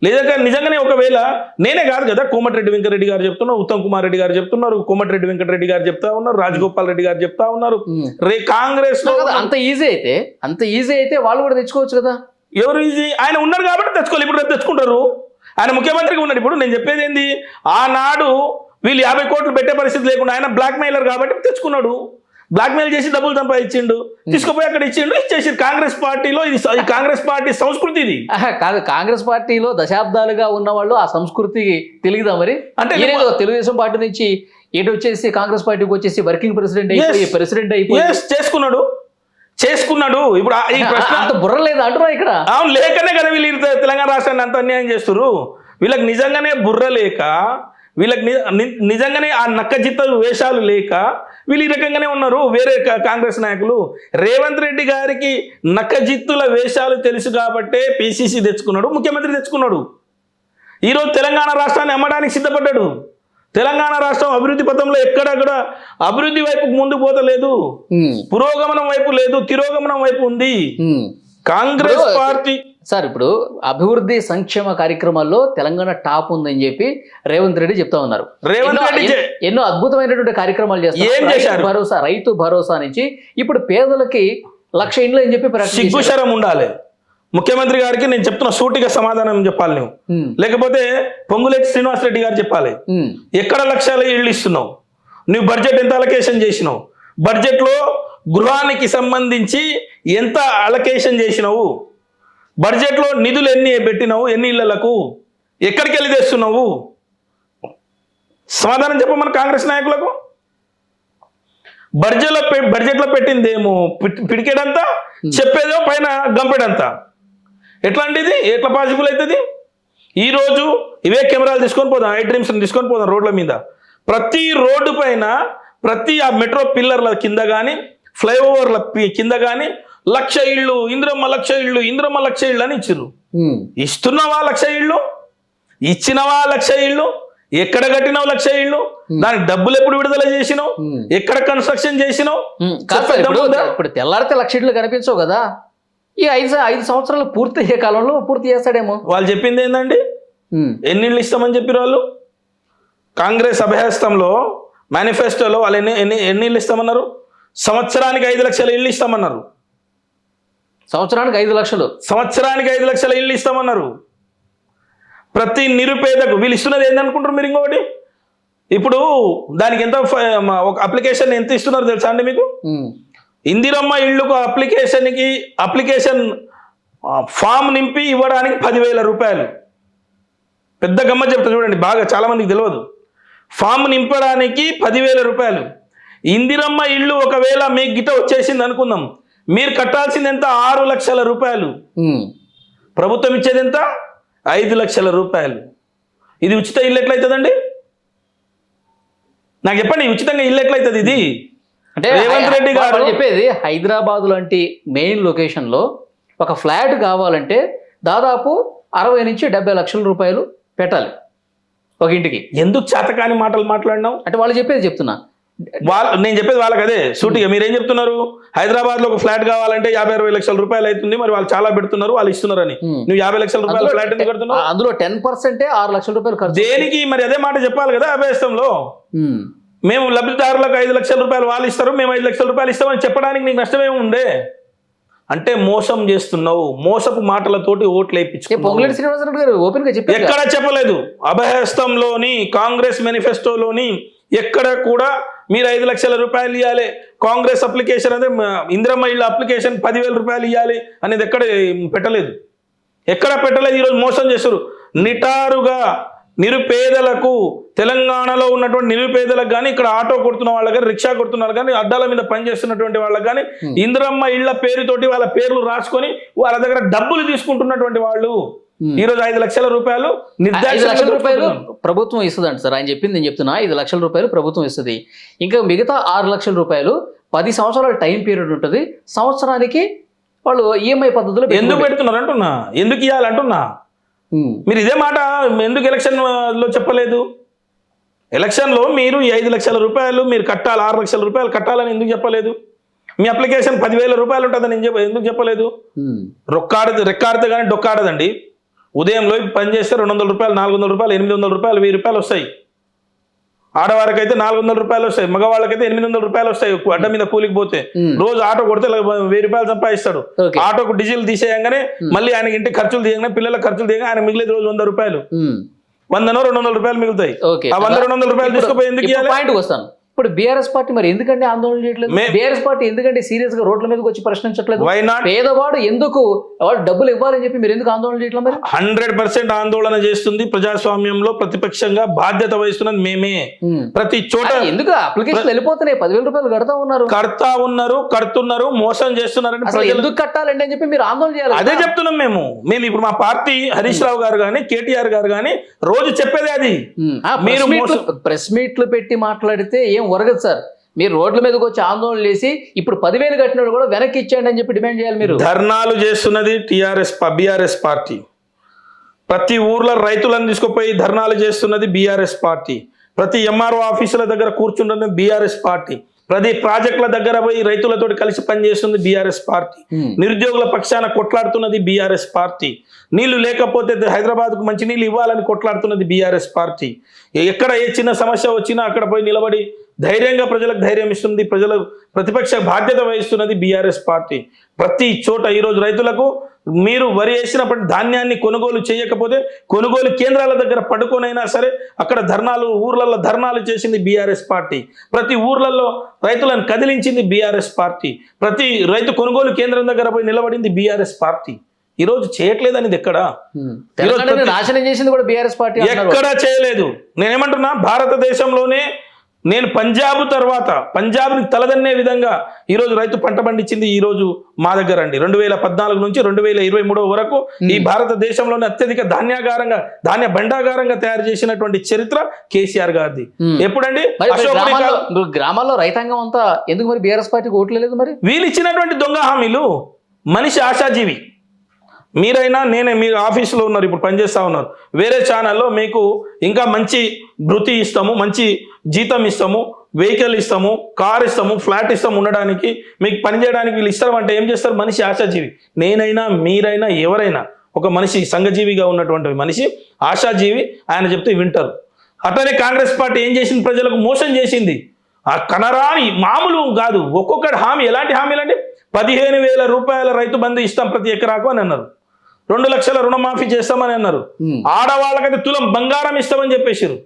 లేదా నిజంగానే ఒకవేళ నేనే కాదు కదా, కోమటిరెడ్డి వెంకటరెడ్డి గారు చెప్తున్నారు, ఉత్తమ్ కుమార్ రెడ్డి గారు చెప్తున్నారు, కోమటిరెడ్డి వెంకటరెడ్డి గారు చెప్తా ఉన్నారు, రాజగోపాల్ రెడ్డి గారు చెప్తా ఉన్నారు. కాంగ్రెస్ లో అంత ఈజీ అయితే వాళ్ళు కూడా తెచ్చుకోవచ్చు కదా. ఎవరు ఈజీ? ఆయన ఉన్నారు కాబట్టి తెచ్చుకోవాలి. ఇప్పుడు తెచ్చుకుంటారు. ఆయన ముఖ్యమంత్రిగా ఉన్నాడు. ఇప్పుడు నేను చెప్పేది ఏంది, ఆనాడు వీళ్ళు 50 కోట్లు పెట్టే పరిస్థితి లేకుండా ఆయన బ్లాక్ మెయిలర్ కాబట్టి తెచ్చుకున్నాడు. బ్లాక్మెయిల్ చేసి డబ్బులు సంపాదించిండు, తీసుకుపోయి అక్కడ ఇచ్చిండు, ఇచ్చేసి. కాంగ్రెస్ పార్టీలో ఇది కాంగ్రెస్ పార్టీ సంస్కృతి ఇది కాదు. కాంగ్రెస్ పార్టీలో దశాబ్దాలుగా ఉన్న వాళ్ళు ఆ సంస్కృతికి తెలియదా మరి? అంటే తెలుగుదేశం పార్టీ నుంచి ఎటు వచ్చేసి కాంగ్రెస్ పార్టీకి వచ్చేసి వర్కింగ్ ప్రెసిడెంట్ అయిపోయి చేసుకున్నాడు. ఇప్పుడు ఈ ప్రశ్న అంత బుర్ర లేదా అంటున్నా ఇక్కడ. అవును, లేకనే కదా వీళ్ళు తెలంగాణ రాష్ట్రాన్ని అంత అన్యాయం చేస్తున్నారు. వీళ్ళకి నిజంగానే బుర్ర లేక, వీళ్ళకి నిజంగానే ఆ నక్కజిత్త వేషాలు లేక వీళ్ళు ఈ రకంగానే ఉన్నారు. వేరే కాంగ్రెస్ నాయకులు రేవంత్ రెడ్డి గారికి నక్కజిత్తుల వేషాలు తెలుసు కాబట్టే పిసిసి తెచ్చుకున్నాడు, ముఖ్యమంత్రి తెచ్చుకున్నాడు. ఈరోజు తెలంగాణ రాష్ట్రాన్ని అమ్మడానికి సిద్ధపడ్డాడు. తెలంగాణ రాష్ట్రం అభివృద్ధి పథంలో ఎక్కడ కూడా అభివృద్ధి వైపు ముందుకు పోతలేదు, పురోగమనం వైపు లేదు, తిరోగమనం వైపు ఉంది కాంగ్రెస్ పార్టీ. సార్, ఇప్పుడు అభివృద్ధి సంక్షేమ కార్యక్రమాల్లో తెలంగాణ టాప్ ఉందని చెప్పి రేవంత్ రెడ్డి చెప్తా ఉన్నారు. రేవంత్ రెడ్డి ఎన్నో అద్భుతమైనటువంటి కార్యక్రమాలు చేస్తారు. రైతు భరోసా నుంచి ఇప్పుడు పేదలకి 1,00,000 ఇండ్లు అని చెప్పి సిగ్గుశరం ఉండాలి. ముఖ్యమంత్రి గారికి నేను చెప్తున్న సూటిగా సమాధానం చెప్పాలి నువ్వు, లేకపోతే పొంగులేటి శ్రీనివాసరెడ్డి గారు చెప్పాలి. ఎక్కడ 1,00,000 ఇళ్ళు ఇస్తున్నావు? నువ్వు బడ్జెట్ ఎంత అలొకేషన్ చేసినావు? బడ్జెట్ లో గృహానికి సంబంధించి ఎంత అలొకేషన్ చేసినావు? బడ్జెట్ లో నిధులు ఎన్ని పెట్టినావు? ఎన్ని ఇళ్లకు? ఎక్కడికి వెళ్ళి తెస్తున్నావు? సమాధానం చెప్ప మన కాంగ్రెస్ నాయకులకు. బడ్జెట్ లో పెట్టిందేమో పిడికేడంతా, చెప్పేదేమో పైన గంపెడంతా. ఎట్లాంటిది? ఎట్లా పాసిబుల్ అవుతుంది? ఈరోజు ఇవే కెమెరాలు తీసుకొని పోదాం, ఐ డ్రీమ్స్ తీసుకొని పోదాం రోడ్ల మీద. ప్రతి రోడ్డు పైన, ప్రతి ఆ మెట్రో పిల్లర్ల కింద కానీ, ఫ్లైఓవర్ల కింద కానీ 1,00,000 ఇళ్ళు, ఇంద్రమ్మ 1,00,000 ఇళ్ళు, ఇంద్రమ్మ 1,00,000 ఇళ్ళు అని ఇచ్చిర్రు. ఇస్తున్నావా 1,00,000 ఇళ్ళు? ఇచ్చినవా 1,00,000 ఇళ్ళు? ఎక్కడ కట్టినావు 1,00,000 ఇళ్ళు? దానికి డబ్బులు ఎప్పుడు విడుదల చేసినావు? ఎక్కడ కన్స్ట్రక్షన్ చేసినావు? ఇప్పుడు తెల్లారితే 1,00,000 ఇళ్ళు కనిపించవు కదా. ఈ 5 సంవత్సరాలు పూర్తి అయ్యే కాలంలో పూర్తి చేస్తాడేమో. వాళ్ళు చెప్పింది ఏంటండి, ఎన్ని ఇళ్ళు ఇస్తామని చెప్పారు వాళ్ళు? కాంగ్రెస్ అభయహస్తంలో మేనిఫెస్టోలో వాళ్ళు ఎన్ని ఇళ్ళు ఇస్తామన్నారు? సంవత్సరానికి 5 లక్షల ఇళ్ళు ఇస్తామన్నారు. సంవత్సరానికి 5 లక్షలు, సంవత్సరానికి 5 లక్షల ఇళ్ళు ఇస్తామన్నారు. ప్రతి నిరుపేదకు వీళ్ళు ఇస్తున్నది ఏందనుకుంటారు మీరు? ఇంకొకటి, ఇప్పుడు దానికి ఎంత ఒక అప్లికేషన్ ఎంత ఇస్తున్నారు తెలుసా అండి మీకు? ఇందిరమ్మ ఇళ్ళకు అప్లికేషన్ ఫామ్ నింపి ఇవ్వడానికి 10,000 రూపాయలు. పెద్ద గమ్మత్ చెప్తా చూడండి, బాగా చాలా మందికి తెలియదు. ఫామ్ నింపడానికి 10,000 రూపాయలు. ఇందిరమ్మ ఇళ్ళు ఒకవేళ మీకు గిట్ట వచ్చేసింది అనుకుందాం, మీరు కట్టాల్సింది ఎంత? 6 లక్షల రూపాయలు. ప్రభుత్వం ఇచ్చేది ఎంత? 5 లక్షల రూపాయలు. ఇది ఉచిత ఇల్లు ఎట్లయితుందండి? నాకు చెప్పండి, ఉచితంగా ఇల్లు ఎట్లయితుంది ఇది? అంటే రేవంత్ రెడ్డి గారు చెప్పేది, హైదరాబాద్ లాంటి మెయిన్ లొకేషన్లో ఒక ఫ్లాట్ కావాలంటే దాదాపు 60 నుంచి 70 లక్షల రూపాయలు పెట్టాలి ఒక ఇంటికి. ఎందుకు చేతకాని మాటలు మాట్లాడినావు? అంటే వాళ్ళు చెప్పేది చెప్తున్నా. నేను చెప్పేది వాళ్ళకి అదే సూటిగా. మీరేం చెప్తున్నారు? హైదరాబాద్ లో ఒక ఫ్లాట్ కావాలంటే 50-60 లక్షల రూపాయలు అవుతుంది, మరి వాళ్ళు చాలా పెడుతున్నారు, వాళ్ళు ఇస్తున్నారని. నువ్వు 50 లక్షల రూపాయలు ఫ్లాట్ ఎందుకు కడుతున్నావు? అందులో 10% 6 లక్షల రూపాయలు ఖర్చు. దేనికి? మరి అదే మాట చెప్పాలి కదా అభయస్థంలో. మేము లబ్ధిదారులకు 5 లక్షల రూపాయలు వాళ్ళు ఇస్తారు, మేము 5 లక్షల రూపాయలు ఇస్తామని చెప్పడానికి నీకు నష్టమేమి ఉండే? అంటే మోసం చేస్తున్నావు, మోసపు మాటలతోటి ఓట్లు వేయించుకున్నావు. పొంగులేటి శ్రీనివాసరెడ్డి గారు ఓపెన్ గా చెప్పారు. ఎక్కడ చెప్పలేదు. అభయహస్తంలోని కాంగ్రెస్ మేనిఫెస్టోలోని ఎక్కడ కూడా మీరు 5 లక్షల రూపాయలు ఇవ్వాలి, కాంగ్రెస్ అప్లికేషన్ అదే ఇందిరమ్మ ఇళ్ళ అప్లికేషన్ 10,000 రూపాయలు ఇవ్వాలి అనేది ఎక్కడ పెట్టలేదు. ఎక్కడ పెట్టలేదు. ఈరోజు మోసం చేస్తారు నిటారుగా. నిరుపేదలకు, తెలంగాణలో ఉన్నటువంటి నిరుపేదలకు కానీ, ఇక్కడ ఆటో కొడుతున్న వాళ్ళకి కానీ, రిక్షా కొడుతున్న వాళ్ళకి కానీ, అద్దాల మీద పనిచేస్తున్నటువంటి వాళ్ళకి కానీ ఇందిరమ్మ ఇళ్ల పేరుతోటి వాళ్ళ పేర్లు రాసుకొని వాళ్ళ దగ్గర డబ్బులు తీసుకుంటున్నటువంటి వాళ్ళు ఈరోజు 5 లక్షల రూపాయలు 5 లక్షల రూపాయలు ప్రభుత్వం ఇస్తుందంట సార్. ఆయన చెప్పింది నేను చెప్తున్నా. 5 లక్షల రూపాయలు ప్రభుత్వం ఇస్తుంది. ఇంకా మిగతా 6 లక్షల రూపాయలు 10 సంవత్సరాల టైం పీరియడ్ ఉంటుంది. సంవత్సరానికి వాళ్ళు ఈఎంఐ పద్ధతిలో ఎందుకు పెడుతున్నారు అంటున్నా, ఎందుకు ఇవ్వాలంటున్నా. మీరు ఇదే మాట ఎందుకు ఎలక్షన్ లో చెప్పలేదు? ఎలక్షన్ లో మీరు 5 లక్షల రూపాయలు మీరు కట్టాలి, 6 లక్షల రూపాయలు కట్టాలని ఎందుకు చెప్పలేదు? మీ అప్లికేషన్ 10,000 రూపాయలు ఉంటుందని ఎందుకు చెప్పలేదు? రెక్కాడితే కానీ డొక్కాడదండి. ఉదయంలో పని చేస్తే 200 రూపాయలు, 400 రూపాయలు, 800 రూపాయలు, 1000 రూపాయలు వస్తాయి. ఆడవారికి అయితే 400 రూపాయలు వస్తాయి, మగవాళ్ళకైతే 800 రూపాయలు వస్తాయి. అడ్డ మీద కూలికి పోతే రోజు ఆటో కొడితే 1000 రూపాయలు సంపాదిస్తాడు. ఆటోకు డీజిల్ తీసేయంగానే మళ్ళీ ఆయనకి ఇంటి ఖర్చులు తీయగానే, పిల్లల ఖర్చులు తీయగా ఆయన మిగిలేదు రోజు 100 రూపాయలు, 100-200 రూపాయలు మిగులుతాయి. ఆ 100-200 రూపాయలు తీసుకుపోయి ఎందుకు ఇవ్వాలి? పాయింట్కి వస్తాను. ఇప్పుడు బీఆర్ఎస్ పార్టీ మరి ఎందుకంటే ఆందోళన చేయట్లేదు? బీఆర్ఎస్ పార్టీ ఎందుకంటే సీరియస్ గా రోడ్ల మీదకి వచ్చి ప్రశ్నించట్లేదు? పేదవాడు ఎందుకు వాడు డబ్బులు ఇవ్వాలని చెప్పి మీరు ఎందుకు ఆందోళన చేయట్లేదు? మరి 100% ఆందోళన చేస్తుంది. ప్రజాస్వామ్యంలో ప్రతిపక్షంగా బాధ్యత వహిస్తున్నది మేమే. ప్రతి చోట ఎందుకు అప్లికేషన్ వెళ్ళిపోతున్నాయి, 10,000 రూపాయలు కడుతున్నారు, మోసం చేస్తున్నారని ఎందుకు కట్టాలండి అని చెప్పి మీరు ఆందోళన చేయాలి. అదే చెప్తున్నాం మేము ఇప్పుడు మా పార్టీ హరీష్ రావు గారు కానీ, కేటీఆర్ గారు కానీ రోజు చెప్పేదే అది. మీరు ప్రెస్ మీట్లు పెట్టి మాట్లాడితే ఏం ఒరగదు సార్. మీరు రోడ్ల మీదకి వచ్చి ఆందోళన చేసి ఇప్పుడు 10,000 కట్టినాడు కూడా వెనక్కి ఇచ్చేయండి అని చెప్పి డిమాండ్ చేయాలి. మీరు ధర్నాలు చేస్తున్నది బీఆర్ఎస్ పార్టీ. ప్రతి ఊర్లో రైతులను తీసుకుపోయి ధర్నాలు చేస్తున్నది బీఆర్ఎస్ పార్టీ. ప్రతి ఎంఆర్ఓ ఆఫీసుల దగ్గర కూర్చుంటున్నది బీఆర్ఎస్ పార్టీ. ప్రతి ప్రాజెక్టుల దగ్గర పోయి రైతులతో కలిసి పనిచేస్తుంది బీఆర్ఎస్ పార్టీ. నిరుద్యోగుల పక్షాన కొట్లాడుతున్నది బీఆర్ఎస్ పార్టీ. నీళ్లు లేకపోతే హైదరాబాద్కు మంచి నీళ్ళు ఇవ్వాలని కొట్లాడుతున్నది బీఆర్ఎస్ పార్టీ. ఎక్కడ ఏ చిన్న సమస్య వచ్చినా అక్కడ పోయి నిలబడి ధైర్యంగా ప్రజలకు ధైర్యం ఇస్తుంది, ప్రతిపక్ష బాధ్యత వహిస్తున్నది బీఆర్ఎస్ పార్టీ. ప్రతి చోట ఈరోజు రైతులకు మీరు వరి వేసినప్పటి ధాన్యాన్ని కొనుగోలు చేయకపోతే కొనుగోలు కేంద్రాల దగ్గర పడుకొనైనా సరే అక్కడ ఊర్లలో ధర్నాలు చేసింది బీఆర్ఎస్ పార్టీ. ప్రతి ఊర్లలో రైతులను కదిలించింది బీఆర్ఎస్ పార్టీ. ప్రతి రైతు కొనుగోలు కేంద్రం దగ్గర పోయి నిలబడింది బీఆర్ఎస్ పార్టీ. ఈరోజు చేయట్లేదు అనేది ఎక్కడ? నాశనం చేసింది కూడా బీఆర్ఎస్ పార్టీ. ఎక్కడా చేయలేదు. నేనేమంటున్నా, భారతదేశంలోనే నేను పంజాబ్ని తలదన్నే విధంగా ఈరోజు రైతు పంట పండించింది ఈరోజు మా దగ్గర అండి. 2014 నుంచి 2023 వరకు ఈ భారతదేశంలోనే అత్యధిక ధాన్య భండాగారంగా తయారు చేసినటువంటి చరిత్ర కేసీఆర్ గారిది. ఎప్పుడండి? గ్రామాల్లో రైతాంగం అంతా ఎందుకు మరి బీఆర్ఎస్ పార్టీకి ఓట్లేదు? మరి వీళ్ళు ఇచ్చినటువంటి దొంగ హామీలు. మనిషి ఆశాజీవి. మీరైనా నేనే, మీరు ఆఫీసులో ఉన్నారు, ఇప్పుడు పనిచేస్తూ ఉన్నారు, వేరే ఛానల్లో మీకు ఇంకా మంచి భృతి ఇస్తాము, మంచి జీతం ఇస్తాము, వెహికల్ ఇస్తాము, కార్ ఇస్తాము, ఫ్లాట్ ఇస్తాము, ఉండడానికి మీకు పని చేయడానికి వీళ్ళు ఇస్తారు అంటే ఏం చేస్తారు? మనిషి ఆశాజీవి. నేనైనా మీరైనా ఎవరైనా ఒక మనిషి సంఘజీవిగా ఉన్నటువంటి మనిషి ఆశాజీవి, ఆయన చెప్తే వింటారు. అట్లనే కాంగ్రెస్ పార్టీ ఏం చేసింది? ప్రజలకు మోసం చేసింది. ఆ కనరాని మామూలు కాదు, ఒక్కొక్కటి హామీ. ఎలాంటి హామీలు అంటే 15,000 రూపాయల రైతు బంధు ఇస్తాం ప్రతి ఎకరాకు అని అన్నారు. 2 లక్షల రుణమాఫీ చేస్తామని అన్నారు. ఆడవాళ్ళకైతే తులం బంగారం ఇస్తామని చెప్పేసారు.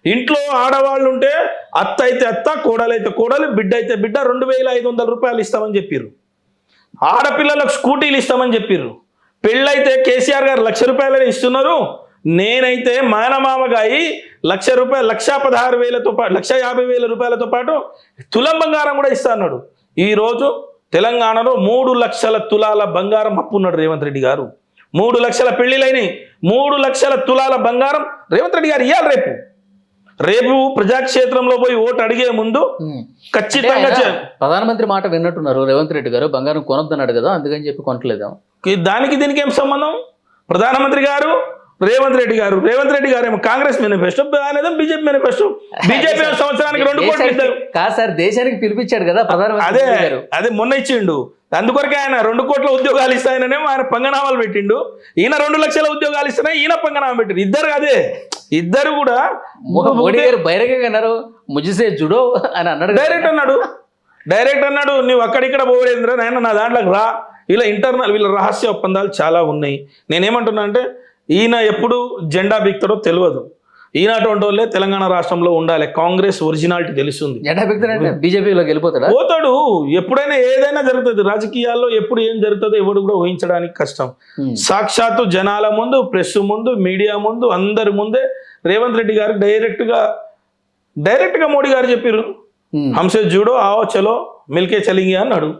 ఇంట్లో ఆడవాళ్ళు ఉంటే అత్త అయితే అత్త, కోడలైతే కోడలు, బిడ్డ అయితే బిడ్డ 2,500 రూపాయలు ఇస్తామని చెప్పారు. ఆడపిల్లలకు స్కూటీలు ఇస్తామని చెప్పారు. పెళ్ళైతే కేసీఆర్ గారు 1,00,000 రూపాయలనే ఇస్తున్నారు. నేనైతే మానమామగాయి 1,00,000 రూపాయలు, 1,16,000తో పాటు 1,50,000 రూపాయలతో పాటు తులం బంగారం కూడా ఇస్తా అన్నాడు. ఈరోజు తెలంగాణలో 3 లక్షల తులాల బంగారం అప్పు ఉన్నాడు రేవంత్ రెడ్డి గారు. 3 లక్షల పెళ్లిలైనవి, 3 లక్షల తులాల బంగారం రేవంత్ రెడ్డి గారు ఇవ్వాలి. రేపు ప్రజాక్షేత్రంలో పోయి ఓటు అడిగే ముందు ఖచ్చితంగా ప్రధానమంత్రి మాట విన్నట్టున్నారు రేవంత్ రెడ్డి గారు. బంగారం కొనొద్దన్నాడు కదా, అందుకని చెప్పి కొనట్లేదు. దానికి దీనికి ఏం సంబంధం? ప్రధానమంత్రి గారు రేవంత్ రెడ్డి గారు ఏమో కాంగ్రెస్ మేనిఫెస్టో, ఆయన బీజేపీ మేనిఫెస్టో. బీజేపీ సంవత్సరానికి 2 కోట్లు ఇస్తారు. కాదు సార్, దేశానికి పిలిపించాడు కదా ప్రధానమంత్రి. అదే మొన్న ఇచ్చిండు. అందుకొరకే ఆయన 2 కోట్ల ఉద్యోగాలు ఇస్తాయనేమో ఆయన పంగనామాలు పెట్టిండు. ఈయన 2 లక్షల ఉద్యోగాలు ఇస్తానే ఈయన పంగనామా పెట్టిండు. ఇద్దరు అదే, ఇద్దరు కూడా మోడీ గారు బహిరంగంగా అన్నారు, ముజిసే జుడో అని అన్నాడు. డైరెక్ట్ అన్నాడు, నువ్వు అక్కడిక్కడ పోవేంద్ర నాయన, నా దాంట్లోకి రా. ఇలా ఇంటర్నల్ వీళ్ళ రహస్య ఒప్పందాలు చాలా ఉన్నాయి. నేనేమంటున్నా అంటే ఈయన ఎప్పుడు జెండా బిక్తాడో తెలియదు. ఈయన అటువంటి వాళ్ళే తెలంగాణ రాష్ట్రంలో ఉండాలి. కాంగ్రెస్ ఒరిజినాలిటీ తెలుస్తుంది. జెండా బిక్తాడంటే బీజేపీలోకి పోతాడు. ఎప్పుడైనా ఏదైనా జరుగుతుంది రాజకీయాల్లో. ఎప్పుడు ఏం జరుగుతుందో ఎవడు కూడా ఊహించడానికి కష్టం. సాక్షాత్తు జనాల ముందు, ప్రెస్ ముందు, మీడియా ముందు, అందరి ముందే రేవంత్ రెడ్డి గారు డైరెక్ట్ గా మోడీ గారు చెప్పారు, హంసే జూడో ఆవో చలో మిల్కే చలింగి అన్నాడు.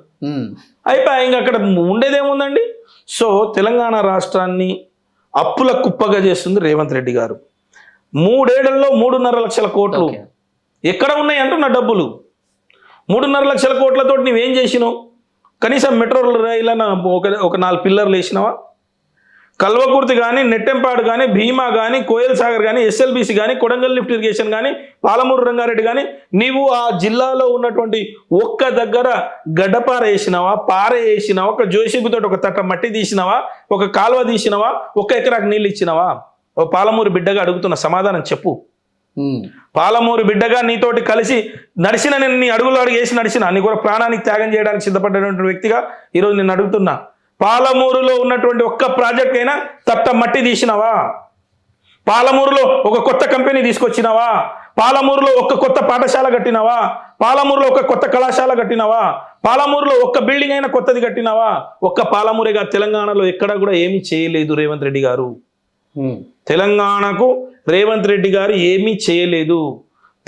అయిపోయి ఇంకా అక్కడ ఉండేదేముందండి. సో తెలంగాణ రాష్ట్రాన్ని అప్పుల కుప్పగా చేస్తుంది రేవంత్ రెడ్డి గారు. 3 ఏళ్లలో 3.5 లక్షల కోట్లు ఎక్కడ ఉన్నాయి అంటున్న డబ్బులు. 3.5 లక్షల కోట్లతో నువ్వేం చేసినావు? కనీసం మెట్రో రైళ్ళను ఒక 4 పిల్లర్లు వేసినావా? కల్వకుర్తి కానీ, నెట్టెంపాడు కానీ, భీమా కానీ, కోయల్ సాగర్ కానీ, ఎస్ఎల్బీసీ కానీ, కొడంగల్ లిఫ్ట్ ఇరిగేషన్ కానీ, పాలమూరు రంగారెడ్డి కానీ, నీవు ఆ జిల్లాలో ఉన్నటువంటి ఒక్క దగ్గర గడ్డపార వేసినావా, పార వేసినావా, ఒక జోసిబితో ఒక తట్ట మట్టి తీసినావా, ఒక కాలువ తీసినావా, 1 ఎకరాకు నీళ్ళు ఇచ్చినావా? ఓ పాలమూరు బిడ్డగా అడుగుతున్న సమాధానం చెప్పు. పాలమూరు బిడ్డగా నీతోటి కలిసి నడిచిన, నేను నీ అడుగులో అడుగు వేసి నడిచిన, నీ కూడా ప్రాణానికి త్యాగం చేయడానికి సిద్ధపడినటువంటి వ్యక్తిగా ఈరోజు నేను అడుగుతున్నా, పాలమూరులో ఉన్నటువంటి ఒక్క ప్రాజెక్ట్ అయినా తట్ట మట్టి తీసినావా? పాలమూరులో ఒక కొత్త కంపెనీ తీసుకొచ్చినావా? పాలమూరులో ఒక కొత్త పాఠశాల కట్టినావా? పాలమూరులో ఒక కొత్త కళాశాల కట్టినావా? పాలమూరులో ఒక్క బిల్డింగ్ అయినా కొత్తది కట్టినావా? ఒక్క పాలమూరేగా తెలంగాణలో ఎక్కడా కూడా ఏమీ చేయలేదు రేవంత్ రెడ్డి గారు. తెలంగాణకు రేవంత్ రెడ్డి గారు ఏమీ చేయలేదు.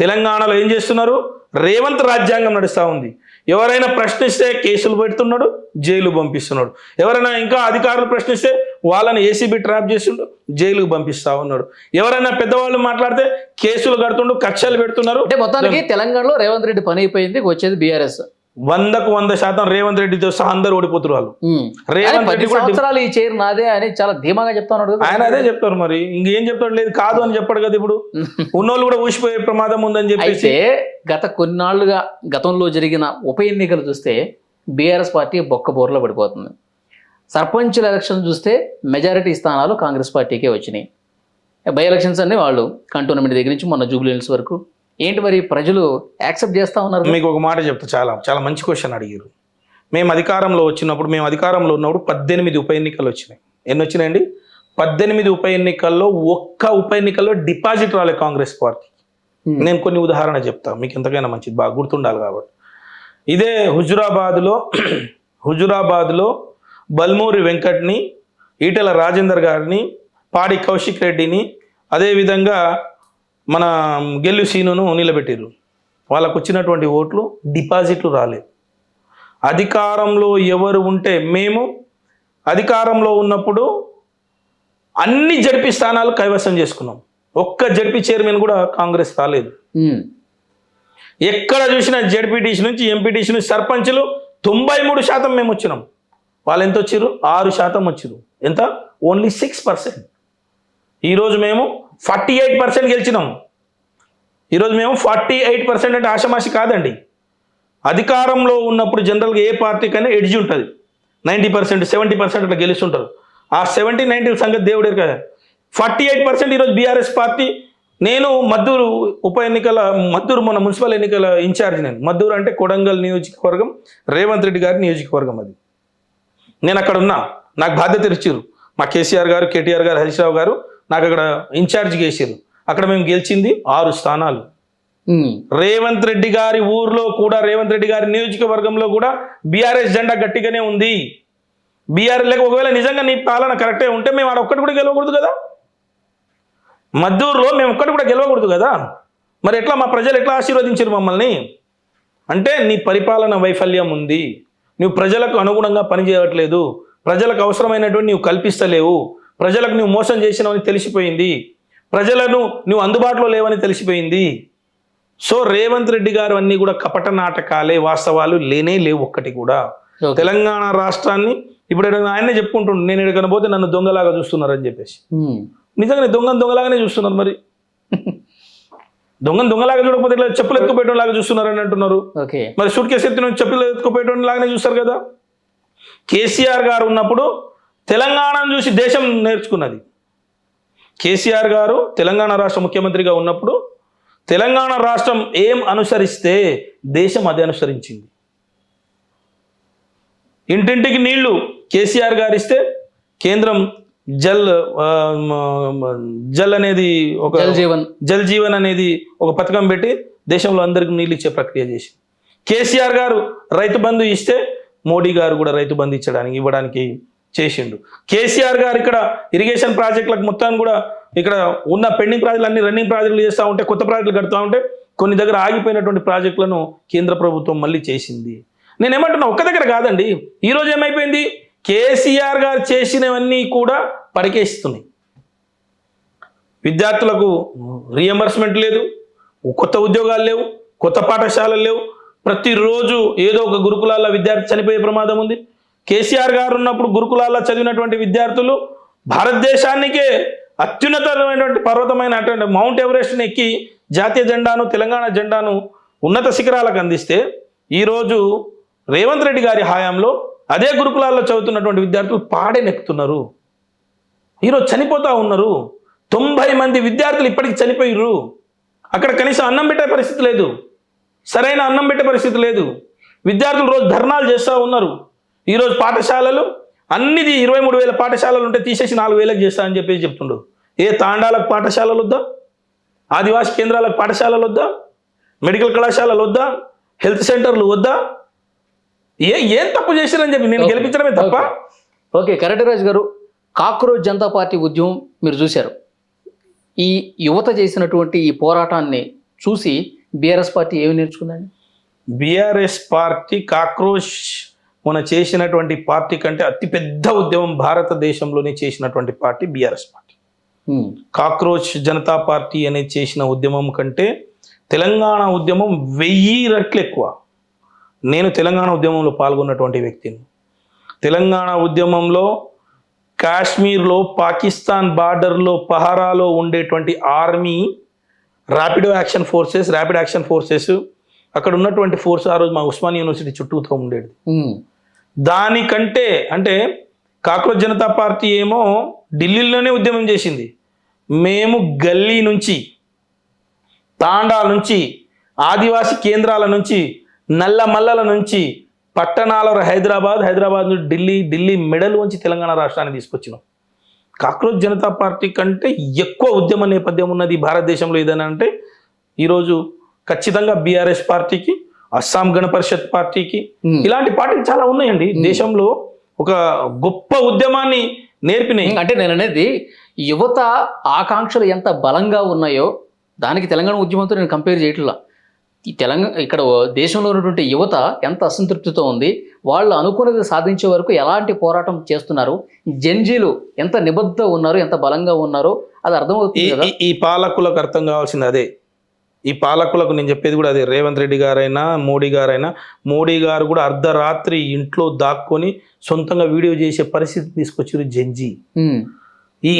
తెలంగాణలో ఏం చేస్తున్నారు? రేవంత్ రాజ్యాంగం నడుస్తూ ఉంది. ఎవరైనా ప్రశ్నిస్తే కేసులు పెడుతున్నాడు, జైలు పంపిస్తున్నాడు. ఎవరైనా ఇంకా అధికారులు ప్రశ్నిస్తే వాళ్ళని ఏసీబీ ట్రాప్ చేస్తుండు, జైలుకు పంపిస్తా ఉన్నాడు. ఎవరైనా పెద్దవాళ్ళు మాట్లాడితే కేసులు కడుతుండు, కక్షలు పెడుతున్నారు. అంటే మొత్తానికి తెలంగాణలో రేవంత్ రెడ్డి పని అయిపోయింది, వచ్చేది బీఆర్ఎస్. 100% రేవంత్ రెడ్డితో సహా అందరు ఓడిపోతున్నారు వాళ్ళు. రేవంత్ రెడ్డి సంవత్సరాలు ఈ చైర్ నాదే అని చాలా ధీమాగా చెప్తాను. ఆయన అదే చెప్తారు, మరి ఇంకేం చెప్తాడు? లేదు కాదు అని చెప్పాడు కదా. ఇప్పుడు ఉన్నోళ్ళు కూడా ఊసిపోయే ప్రమాదం ఉందని చెప్పేసి గత కొన్నాళ్లుగా గతంలో జరిగిన ఉప ఎన్నికలు చూస్తే బీఆర్ఎస్ పార్టీ బొక్కబోర్లో పడిపోతుంది. సర్పంచుల ఎలక్షన్ చూస్తే మెజారిటీ స్థానాలు కాంగ్రెస్ పార్టీకే వచ్చినాయి. బై ఎలక్షన్స్ అన్ని వాళ్ళు కంటోన్మెంట్ దగ్గర నుంచి మొన్న జూబ్లీ హిల్స్ వరకు. ఏంటి మరి ప్రజలు యాక్సెప్ట్ చేస్తా ఉన్నారు? మీకు ఒక మాట చెప్తా, చాలా మంచి క్వశ్చన్ అడిగారు. మేము అధికారంలో ఉన్నప్పుడు 18 ఉప ఎన్నికలు వచ్చినాయి. ఎన్ని వచ్చినాయండి? 18 ఉప ఎన్నికల్లో ఒక్క ఉప ఎన్నికల్లో డిపాజిట్ రాలేదు కాంగ్రెస్ పార్టీ. నేను కొన్ని ఉదాహరణ చెప్తా, మీకు ఎంతకైనా మంచిది, బాగా గుర్తుండాలి కాబట్టి. ఇదే హుజురాబాద్లో బల్మూరి వెంకట్ని, ఈటెల రాజేందర్ గారిని, పాడి కౌశిక్ రెడ్డిని, అదేవిధంగా మన గెల్లు సీనును నిలబెట్టారు. వాళ్ళకు వచ్చినటువంటి ఓట్లు డిపాజిట్లు రాలేదు. అధికారంలో ఎవరు ఉంటే, మేము అధికారంలో ఉన్నప్పుడు అన్ని జడ్పీ స్థానాలు కైవసం చేసుకున్నాం. ఒక్క జడ్పీ చైర్మన్ కూడా కాంగ్రెస్ రాలేదు. ఎక్కడ చూసినా జడ్పీటీసీ నుంచి ఎంపీటీసీ నుంచి సర్పంచులు 93% మేము వచ్చినాం. వాళ్ళు ఎంత వచ్చిర్రు? 6% వచ్చిర్రు. ఎంత? ఓన్లీ 6%. ఈరోజు మేము 48% గెలిచినాం. ఈరోజు మేము 48% అంటే ఆషమాషి కాదండి. అధికారంలో ఉన్నప్పుడు జనరల్గా ఏ పార్టీకైనా ఎడ్జ్ ఉంటుంది. 90%, 70% అట్లా గెలుస్తుంటారు. ఆ 70-90 సంగతి దేవుడే కదా. 48% ఈరోజు బీఆర్ఎస్ పార్టీ. నేను మద్దూరు మద్దూరు మన మున్సిపల్ ఎన్నికల ఇన్ఛార్జ్. నేను మద్దూరు అంటే కొడంగల్ నియోజకవర్గం, రేవంత్ రెడ్డి గారి నియోజకవర్గం అది. నేను అక్కడ ఉన్నా, నాకు బాధ్యత ఇచ్చారు. మా కేసీఆర్ గారు, కేటీఆర్ గారు, హరీష్ రావు గారు నాకు అక్కడ ఇన్ఛార్జ్గా వేసారు. అక్కడ మేము గెలిచింది 6 స్థానాలు. రేవంత్ రెడ్డి గారి ఊర్లో కూడా, రేవంత్ రెడ్డి గారి నియోజకవర్గంలో కూడా బీఆర్ఎస్ జెండా గట్టిగానే ఉంది. బీఆర్ఎస్ లేక ఒకవేళ నిజంగా నీ పాలన కరెక్టే ఉంటే మేము ఆడ ఒక్కటి కూడా గెలవకూడదు కదా. మద్దూరులో మేము ఒక్కటి కూడా గెలవకూడదు కదా. మరి ఎట్లా మా ప్రజలు ఎట్లా ఆశీర్వదించారు మమ్మల్ని? అంటే నీ పరిపాలన వైఫల్యం ఉంది. నువ్వు ప్రజలకు అనుగుణంగా పనిచేయట్లేదు. ప్రజలకు అవసరమైనటువంటి నువ్వు కల్పిస్తలేవు. ప్రజలకు నువ్వు మోసం చేసినావని తెలిసిపోయింది. ప్రజలను నువ్వు అందుబాటులో లేవని తెలిసిపోయింది. సో రేవంత్ రెడ్డి గారు అన్నీ కూడా కపట నాటకాలే, వాస్తవాలు లేనే లేవు ఒక్కటి కూడా. తెలంగాణ రాష్ట్రాన్ని ఇప్పుడు ఆయనే చెప్పుకుంటుండు, నేను ఎక్కడికైనా పోతే నన్ను దొంగలాగా చూస్తున్నారని చెప్పేసి. నిజంగానే దొంగలాగానే చూస్తున్నారు. మరి దొంగలాగా చూడకపోతే ఇట్లా చెప్పులు ఎత్తుకుపోయడం లాగా చూస్తున్నారని అంటున్నారు. మరి సూట్ కేసు ఎత్తిన చెప్పులు ఎత్తుకుపోయడం లాగానే చూస్తారు కదా. కేసీఆర్ గారు ఉన్నప్పుడు తెలంగాణను చూసి దేశం నేర్చుకున్నది. కేసీఆర్ గారు తెలంగాణ రాష్ట్ర ముఖ్యమంత్రిగా ఉన్నప్పుడు తెలంగాణ రాష్ట్రం ఏం అనుసరిస్తే దేశం అదే అనుసరించింది. ఇంటింటికి నీళ్లు కేసీఆర్ గారు ఇస్తే కేంద్రం జల్ అనేది ఒక జల్ జీవన్ అనేది ఒక పథకం పెట్టి దేశంలో అందరికి నీళ్ళు ఇచ్చే ప్రక్రియ చేసి, కేసీఆర్ గారు రైతు బంధు ఇస్తే మోడీ గారు కూడా రైతు బంధు ఇవ్వడానికి చేసిండు. కేసీఆర్ గారు ఇక్కడ ఇరిగేషన్ ప్రాజెక్టులకు మొత్తాన్ని కూడా ఇక్కడ ఉన్న పెండింగ్ ప్రాజెక్టులు అన్ని రన్నింగ్ ప్రాజెక్టులు చేస్తూ ఉంటే, కొత్త ప్రాజెక్టులు కడుతూ ఉంటే కొన్ని దగ్గర ఆగిపోయినటువంటి ప్రాజెక్టులను కేంద్ర ప్రభుత్వం మళ్ళీ చేసింది. నేనేమంటున్నా, ఒక్క దగ్గర కాదండి. ఈరోజు ఏమైపోయింది, కేసీఆర్ గారు చేసినవన్నీ కూడా పడికేస్తున్నాయి. విద్యార్థులకు రీఎంబర్స్మెంట్ లేదు, కొత్త ఉద్యోగాలు లేవు, కొత్త పాఠశాలలు లేవు. ప్రతిరోజు ఏదో ఒక గురుకులాల్లో విద్యార్థి చనిపోయే ప్రమాదం ఉంది. కేసీఆర్ గారు ఉన్నప్పుడు గురుకులాల్లో చదివినటువంటి విద్యార్థులు భారతదేశానికే అత్యున్నతమైనటువంటి పర్వతమైన మౌంట్ ఎవరెస్ట్ని ఎక్కి జాతీయ జెండాను, తెలంగాణ జెండాను ఉన్నత శిఖరాలకు అందిస్తే, ఈరోజు రేవంత్ రెడ్డి గారి హయాంలో అదే గురుకులాల్లో చదువుతున్నటువంటి విద్యార్థులు పాడెనెక్కుతున్నారు. ఈరోజు చనిపోతూ ఉన్నారు. 90 మంది విద్యార్థులు ఇప్పటికి చనిపోయారు. అక్కడ కనీసం అన్నం పెట్టే పరిస్థితి లేదు, సరైన అన్నం పెట్టే పరిస్థితి లేదు. విద్యార్థులు రోజు ధర్నాలు చేస్తూ ఉన్నారు. ఈరోజు పాఠశాలలు అన్నిది 23,000 పాఠశాలలు ఉంటే తీసేసి 4,000కి చేస్తా అని చెప్పేసి చెప్తుండ్రు. ఏ తాండాలకు పాఠశాలలు వద్దా, ఆదివాసీ కేంద్రాలకు పాఠశాలలు వద్దా, మెడికల్ కళాశాలలు వద్దా, హెల్త్ సెంటర్లు వద్దా? ఏం తప్పు చేశారని చెప్పి నేను గెలిపించడమే తప్ప. ఓకే, కరెక్ట్ రాజు గారు, కాక్రోచ్ జనతా పార్టీ ఉద్యమం మీరు చూశారు. ఈ యువత చేసినటువంటి ఈ పోరాటాన్ని చూసి బీఆర్ఎస్ పార్టీ ఏమి నేర్చుకుందండి? బీఆర్ఎస్ పార్టీ కాక్రోచ్ మన చేసినటువంటి పార్టీ కంటే అతిపెద్ద ఉద్యమం భారతదేశంలోనే చేసినటువంటి party BRS party. Cockroach Janata party అనేది చేసిన ఉద్యమం కంటే తెలంగాణ ఉద్యమం 1000 రెట్లు ఎక్కువ. నేను తెలంగాణ ఉద్యమంలో పాల్గొన్నటువంటి వ్యక్తిని. తెలంగాణ ఉద్యమంలో కాశ్మీర్లో పాకిస్తాన్ బార్డర్లో పహారాలో ఉండేటువంటి ఆర్మీ, ర్యాపిడ్ యాక్షన్ ఫోర్సెస్ అక్కడ ఉన్నటువంటి ఫోర్స్ ఆ రోజు మా ఉస్మానియా యూనివర్సిటీ చుట్టూతో ఉండేది. దానికంటే అంటే కాక్రోచ్ జనతా పార్టీ ఏమో ఢిల్లీలోనే ఉద్యమం చేసింది. మేము గల్లీ నుంచి, తాండాల నుంచి, ఆదివాసీ కేంద్రాల నుంచి, నల్లమల్లల నుంచి, పట్టణాల హైదరాబాద్ నుంచి ఢిల్లీ మెడలు వంచి తెలంగాణ రాష్ట్రాన్ని తీసుకొచ్చినాం. కాక్రోచ్ జనతా పార్టీ కంటే ఎక్కువ ఉద్యమ నేపథ్యం ఉన్నది భారతదేశంలో ఏదైనా అంటే ఈరోజు ఖచ్చితంగా బీఆర్ఎస్ పార్టీకి, అస్సాం గణ పరిషత్ పార్టీకి, ఇలాంటి పార్టీలు చాలా ఉన్నాయండి దేశంలో. ఒక గొప్ప ఉద్యమాన్ని నేర్పినాయి. అంటే నేను అనేది యువత ఆకాంక్షలు ఎంత బలంగా ఉన్నాయో దానికి తెలంగాణ ఉద్యమంతో నేను కంపేర్ చేయట్లా. ఈ ఇక్కడ దేశంలో ఉన్నటువంటి యువత ఎంత అసంతృప్తితో ఉంది, వాళ్ళు అనుకున్నది సాధించే వరకు ఎలాంటి పోరాటం చేస్తున్నారు, జెన్జీలు ఎంత నిబద్ధ ఉన్నారు, ఎంత బలంగా ఉన్నారో అది అర్థమవుతుంది కదా. ఈ పాలకులకు అర్థం కావాల్సింది అదే. ఈ పాలకులకు నేను చెప్పేది కూడా అదే, రేవంత్ రెడ్డి గారైనా మోడీ గారైనా, మోడీ గారు కూడా అర్ధరాత్రి ఇంట్లో దాక్కొని సొంతంగా వీడియో చేసే పరిస్థితి తీసుకొచ్చారు జంజీ.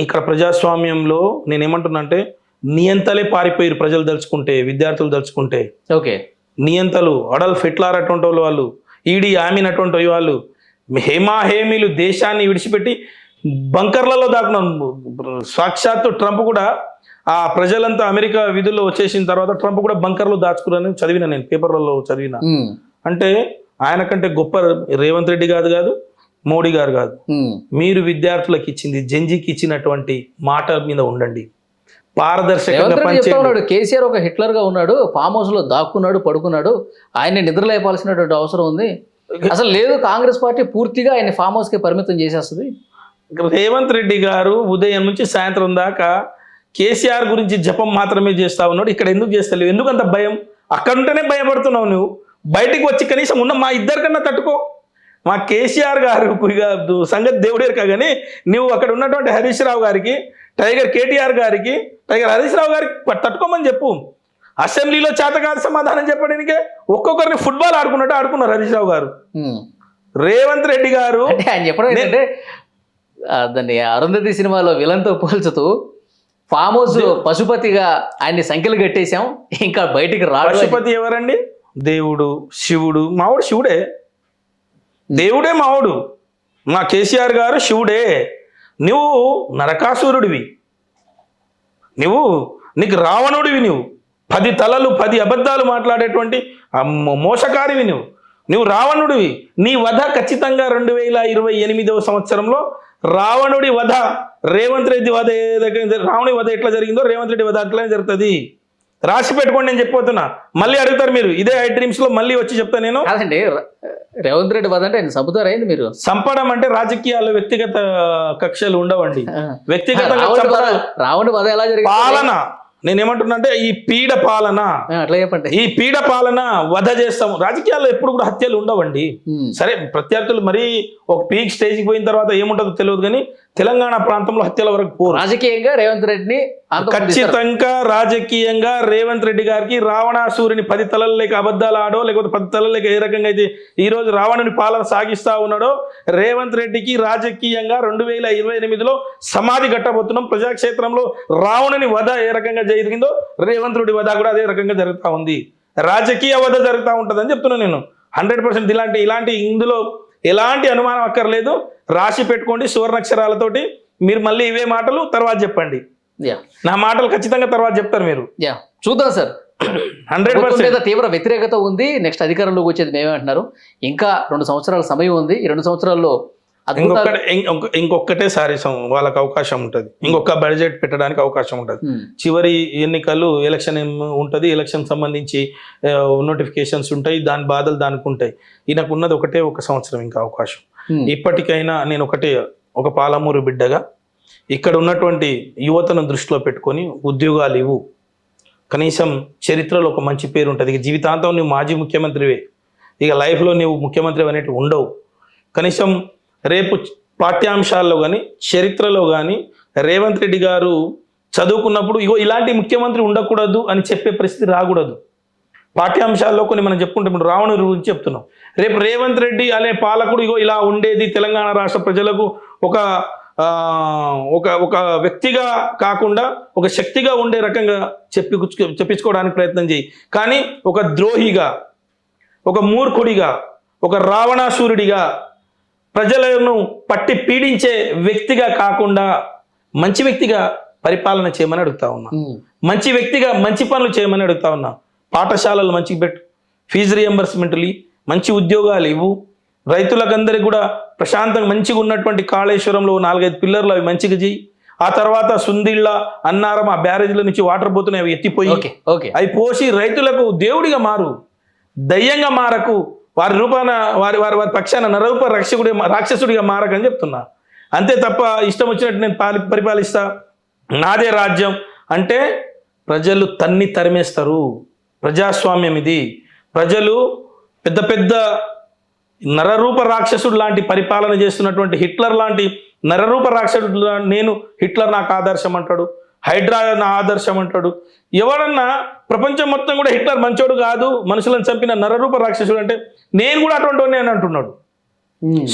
ఇక్కడ ప్రజాస్వామ్యంలో నేనేమంటున్నా అంటే నియంతలే పారిపోయారు ప్రజలు దలుచుకుంటే, విద్యార్థులు దలుచుకుంటే. ఓకే, నియంతలు అడల్ఫ్ హిట్లర్ అటువంటి వాళ్ళు, ఈడీ ఆమీన్ అటువంటి వాళ్ళు, హేమాహేమీలు దేశాన్ని విడిచిపెట్టి బంకర్లలో దాక్కున్నాను. సాక్షాత్తు ట్రంప్ కూడా ఆ ప్రజలంతా అమెరికా విధుల్లో వచ్చేసిన తర్వాత ట్రంప్ కూడా బంకర్లో దాచుకున్నాను చదివిన, నేను పేపర్లలో చదివిన. అంటే ఆయన కంటే గొప్ప రేవంత్ రెడ్డి కాదు మోడీ గారు కాదు. మీరు విద్యార్థులకు ఇచ్చింది, జంజీకి ఇచ్చినటువంటి మాట మీద ఉండండి, పారదర్శకంగా పనిచేయండి. కేసీఆర్ ఒక హిట్లర్ గా ఉన్నాడు, ఫామ్ హౌస్ లో దాక్కున్నాడు, పడుకున్నాడు, ఆయన నిద్రలేపాల్సినటువంటి అవసరం ఉంది. అసలు లేదు, కాంగ్రెస్ పార్టీ పూర్తిగా ఆయన ఫామ్ హౌస్ కి పరిమితం చేసేస్తుంది. రేవంత్ రెడ్డి గారు ఉదయం నుంచి సాయంత్రం దాకా కేసీఆర్ గురించి జపం మాత్రమే చేస్తా ఉన్నాడు. ఇక్కడ ఎందుకు చేస్తలేవు? ఎందుకు అంత భయం? అక్కడ ఉంటేనే భయపడుతున్నావు నువ్వు. బయటికి వచ్చి కనీసం ఉన్న మా ఇద్దరికన్నా తట్టుకో. మా కేసీఆర్ గారు సంగతి దేవుడేరు కానీ నువ్వు అక్కడ ఉన్నటువంటి హరీష్ రావు గారికి, టైగర్ కేటీఆర్ గారికి, టైగర్ హరీష్ రావు గారికి తట్టుకోమని చెప్పు. అసెంబ్లీలో చేతకాదు సమాధానం చెప్పడానికే ఒక్కొక్కరిని ఫుట్బాల్ ఆడుకున్నట్టు ఆడుకున్నారు హరీష్ రావు గారు. రేవంత్ రెడ్డి గారు ఆయన చెప్పడం ఏంటంటే దాన్ని అరుంధతి సినిమాలో విలన్తో పోల్చుతూ ఫామ్ హౌస్ పశుపతిగా ఆయన్ని సంఖ్యలు కట్టేశాం, ఇంకా బయటికి రాడు. పశుపతి ఎవరండి? దేవుడు, శివుడు. మావుడు శివుడే, దేవుడే మావుడు. మా కేసీఆర్ గారు శివుడే. నువ్వు నరకాసురుడివి, నీకు రావణుడివి, నువ్వు 10 తలలు 10 అబద్ధాలు మాట్లాడేటువంటి మోసకారివి నువ్వు రావణుడివి. నీ వధ ఖచ్చితంగా 2028వ సంవత్సరంలో రావణుడి వధ, రేవంత్ రెడ్డి వధ రావణుడి వధ ఎట్లా జరిగిందో రేవంత్ రెడ్డి వధ అట్లనే జరుగుతుంది. రాసి పెట్టుకోండి, నేను చెప్పిపోతున్నా. మళ్ళీ అడుగుతారు మీరు ఇదే ఐ డ్రీమ్స్ లో, మళ్ళీ వచ్చి చెప్తా నేను. కాదండి, రేవంత్ రెడ్డి వధ అంటే ఆయన చంపుతారైంది. మీరు చంపడం అంటే రాజకీయాల్లో వ్యక్తిగత కక్షలు ఉండవండి. వ్యక్తిగతంగా రావణుడి వధ ఎలా జరిగింది? పాలన నేనేమంటున్నా అంటే ఈ పీడ పాలన, అట్లా చెప్పండి. ఈ పీడ పాలన వధ చేస్తాం. రాజకీయాల్లో ఎప్పుడు కూడా హత్యలు ఉండవండి. సరే, ప్రత్యర్థులు మరీ ఒక పీక్ స్టేజ్కి పోయిన తర్వాత ఏముంటుందో తెలియదు, కానీ తెలంగాణ ప్రాంతంలో హత్యల వరకు పోరు. రాజకీయంగా రేవంత్ రెడ్డిని ఖచ్చితంగా రాజకీయంగా రేవంత్ రెడ్డి గారికి రావణాసురుని 10 తలల లేక అబద్ధాలు ఆడో, లేకపోతే 10 తలల లేక ఏ రకంగా అయితే ఈ రోజు రావణుని పాలన సాగిస్తా ఉన్నాడో, రేవంత్ రెడ్డికి రాజకీయంగా 2028లో సమాధి కట్టబోతున్నాం. ప్రజాక్షేత్రంలో రావణుని వధ ఏ రకంగా జరిగిందో రేవంత్ రెడ్డి వధ కూడా అదే రకంగా జరుగుతూ ఉంది. రాజకీయ వధ జరుగుతూ ఉంటుందని చెప్తున్నాను నేను. 100% ఇలాంటి ఇందులో ఎలాంటి అనుమానం అక్కర్లేదు. రాసి పెట్టుకోండి సువర్ణాక్షరాలతోటి. మీరు మళ్ళీ ఇవే మాటలు తర్వాత చెప్పండి. నా మాటలు ఖచ్చితంగా తర్వాత చెప్తారు మీరు. చూద్దాం సార్. 100% తీవ్ర వ్యతిరేకత ఉంది. నెక్స్ట్ అధికారంలోకి వచ్చేది మేమే అంటున్నారు. ఇంకా 2 సంవత్సరాల సమయం ఉంది. ఈ 2 సంవత్సరాల్లో ఇంకొకటే సారి వాళ్ళకి అవకాశం ఉంటుంది, ఇంకొక బడ్జెట్ పెట్టడానికి అవకాశం ఉంటుంది. చివరి ఎన్నికలు ఎలక్షన్ ఉంటుంది, ఎలక్షన్ సంబంధించి నోటిఫికేషన్స్ ఉంటాయి, దాని బాధలు దానికి ఉంటాయి. ఈయనకు ఉన్నది ఒకటే 1 సంవత్సరం ఇంకా అవకాశం. ఇప్పటికైనా నేను ఒక పాలమూరు బిడ్డగా ఇక్కడ ఉన్నటువంటి యువతను దృష్టిలో పెట్టుకొని ఉద్యోగాలు ఇవ్వు. కనీసం చరిత్రలో ఒక మంచి పేరు ఉంటుంది. ఇక జీవితాంతం నువ్వు మాజీ ముఖ్యమంత్రివే, ఇక లైఫ్లో నువ్వు ముఖ్యమంత్రి అనేటివి ఉండవు. కనీసం రేపు పాఠ్యాంశాల్లో కానీ చరిత్రలో కానీ రేవంత్ రెడ్డి గారు చదువుకున్నప్పుడు ఇగో ఇలాంటి ముఖ్యమంత్రి ఉండకూడదు అని చెప్పే పరిస్థితి రాకూడదు. పాఠ్యాంశాల్లో కొన్ని మనం చెప్పుకుంటే ఇప్పుడు రావణుడి గురించి చెప్తున్నాం. రేపు రేవంత్ రెడ్డి అనే పాలకుడు ఇగో ఇలా ఉండేది, తెలంగాణ రాష్ట్ర ప్రజలకు ఒక వ్యక్తిగా కాకుండా ఒక శక్తిగా ఉండే రకంగా చెప్పించుకోవడానికి ప్రయత్నం చేయి. కానీ ఒక ద్రోహిగా, ఒక మూర్ఖుడిగా, ఒక రావణాసురుడిగా, ప్రజలను పట్టి పీడించే వ్యక్తిగా కాకుండా మంచి వ్యక్తిగా పరిపాలన చేయమని అడుగుతా ఉన్నా. మంచి వ్యక్తిగా మంచి పనులు చేయమని అడుగుతా ఉన్నా. పాఠశాలలు మంచిగా పెట్టు, ఫీజు రియంబర్స్మెంట్లు, మంచి ఉద్యోగాలు ఇవ్వు, రైతులకందరికీ కూడా ప్రశాంతంగా మంచిగా ఉన్నటువంటి కాళేశ్వరంలో 4-5 పిల్లర్లు అవి మంచిగా చేయి. ఆ తర్వాత సుందిళ్ళ, అన్నారం, ఆ బ్యారేజ్ల నుంచి వాటర్ పోతున్నాయి, అవి ఎత్తిపోయి అవి పోసి రైతులకు దేవుడిగా మారు, దయ్యంగా మారకు, వారి రూపాన వారి పక్షాన నరరూప రాక్షసుడిగా మారకని చెప్తున్నా. అంతే తప్ప ఇష్టం వచ్చినట్టు నేను పరిపాలిస్తా, నాదే రాజ్యం అంటే ప్రజలు తన్ని తరిమేస్తారు. ప్రజాస్వామ్యం ఇది. ప్రజలు పెద్ద పెద్ద నరరూప రాక్షసుడు లాంటి పరిపాలన చేస్తున్నటువంటి హిట్లర్ లాంటి నరరూప రాక్షసుడు, నేను హిట్లర్ నాకు ఆదర్శం అంటాడు. హైడ్రా నా ఆదర్శం అంటాడు. ఎవరన్నా ప్రపంచం మొత్తం కూడా హిట్లర్ మంచోడు కాదు, మనుషులను చంపిన నరరూప రాక్షసుడు అంటే నేను కూడా అటువంటి అని అంటున్నాడు.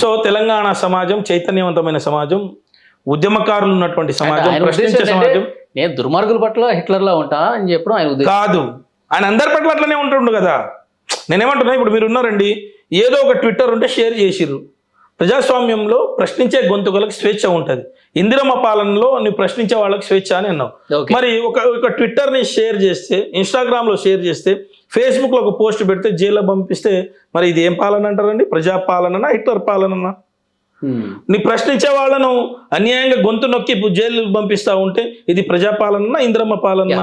సో తెలంగాణ సమాజం చైతన్యవంతమైన సమాజం, ఉద్యమకారులు ఉన్నటువంటి సమాజం, ఆయన ప్రశ్నించే ఉద్దేశం ఏంటంటే, సమాజం నేను దుర్మార్గుల పట్ల హిట్లర్లా ఉంటా అని చెప్పడం ఆయన ఉద్దేశం కాదు. ఆయన అందరి పట్ల అట్లనే ఉంటుండు కదా. నేనేమంటున్నా, ఇప్పుడు మీరు ఉన్నారండి, ఏదో ఒక ట్విట్టర్ ఉంటే షేర్ చేసిర్రు. ప్రజాస్వామ్యంలో ప్రశ్నించే గొంతుకలకు స్వేచ్ఛ ఉంటుంది. ఇందిరమ్మ పాలనలో నువ్వు ప్రశ్నించే వాళ్ళకి స్వేచ్ఛ అని అన్నావు. Okay. మరి ఒక ట్విట్టర్ని షేర్ చేస్తే, ఇన్స్టాగ్రామ్లో షేర్ చేస్తే, ఫేస్బుక్లో ఒక పోస్ట్ పెడితే జైల్లో పంపిస్తే మరి ఇది ఏం పాలన అంటారండి? ప్రజా పాలననా హిట్లర్ పాలననా? నీ ప్రశ్నించే వాళ్ళను అన్యాయంగా గొంతు నొక్కి జైలు పంపిస్తా ఉంటే ఇది ప్రజాపాలన, ఇంద్రమ్మ పాలన?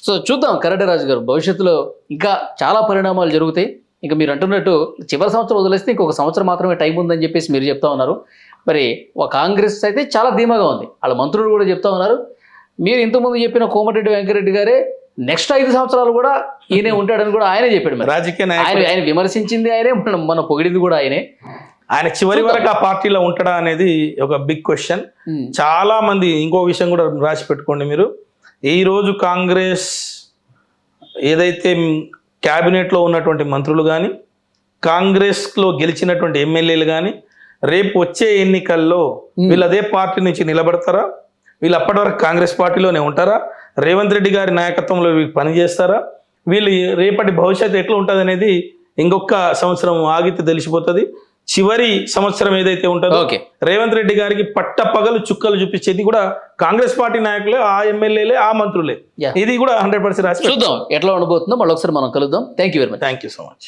సో చూద్దాం కరటరాజు గారు, భవిష్యత్తులో ఇంకా చాలా పరిణామాలు జరుగుతాయి. ఇంకా మీరు అంటున్నట్టు చివరి సంవత్సరం వదిలేస్తే ఇంకొక సంవత్సరం మాత్రమే టైం ఉందని చెప్పేసి మీరు చెప్తా ఉన్నారు. మరి కాంగ్రెస్ అయితే చాలా ధీమాగా ఉంది, వాళ్ళ మంత్రులు కూడా చెప్తా ఉన్నారు. మీరు ఇంతకుముందు చెప్పిన కోమటిరెడ్డి వెంకరెడ్డి గారే నెక్స్ట్ 5 సంవత్సరాలు కూడా ఈయనే ఉంటాడని కూడా ఆయనే చెప్పాడు. మరి రాజకీయ ఆయన విమర్శించింది ఆయనే, మన పొగిడింది కూడా ఆయనే. ఆయన చివరి వరకు ఆ పార్టీలో ఉంటాడా అనేది ఒక బిగ్ క్వశ్చన్. చాలా మంది ఇంకో విషయం కూడా రాసి పెట్టుకోండి మీరు. ఈరోజు కాంగ్రెస్ ఏదైతే క్యాబినెట్లో ఉన్నటువంటి మంత్రులు కానీ, కాంగ్రెస్లో గెలిచినటువంటి ఎమ్మెల్యేలు కానీ, రేపు వచ్చే ఎన్నికల్లో వీళ్ళు అదే పార్టీ నుంచి నిలబడతారా? వీళ్ళు అప్పటి వరకు కాంగ్రెస్ పార్టీలోనే ఉంటారా? రేవంత్ రెడ్డి గారి నాయకత్వంలో వీళ్ళు పనిచేస్తారా? వీళ్ళు రేపటి భవిష్యత్తు ఎట్లా ఉంటుంది అనేది ఇంకొక సంవత్సరం ఆగితే తెలిసిపోతుంది. చివరి సంవత్సరం ఏదైతే ఉంటుందో రేవంత్ రెడ్డి గారికి పట్టపగలు చుక్కలు చూపించేది కూడా కాంగ్రెస్ పార్టీ నాయకులే, ఆ ఎమ్మెల్యేలే, ఆ మంత్రులే. ఇది కూడా 100% రాసి చూద్దాం ఎట్లా ఉండబోతుందో. మళ్ళీ ఒకసారి మనం కలుద్దాం. Thank you very much. Thank you so much.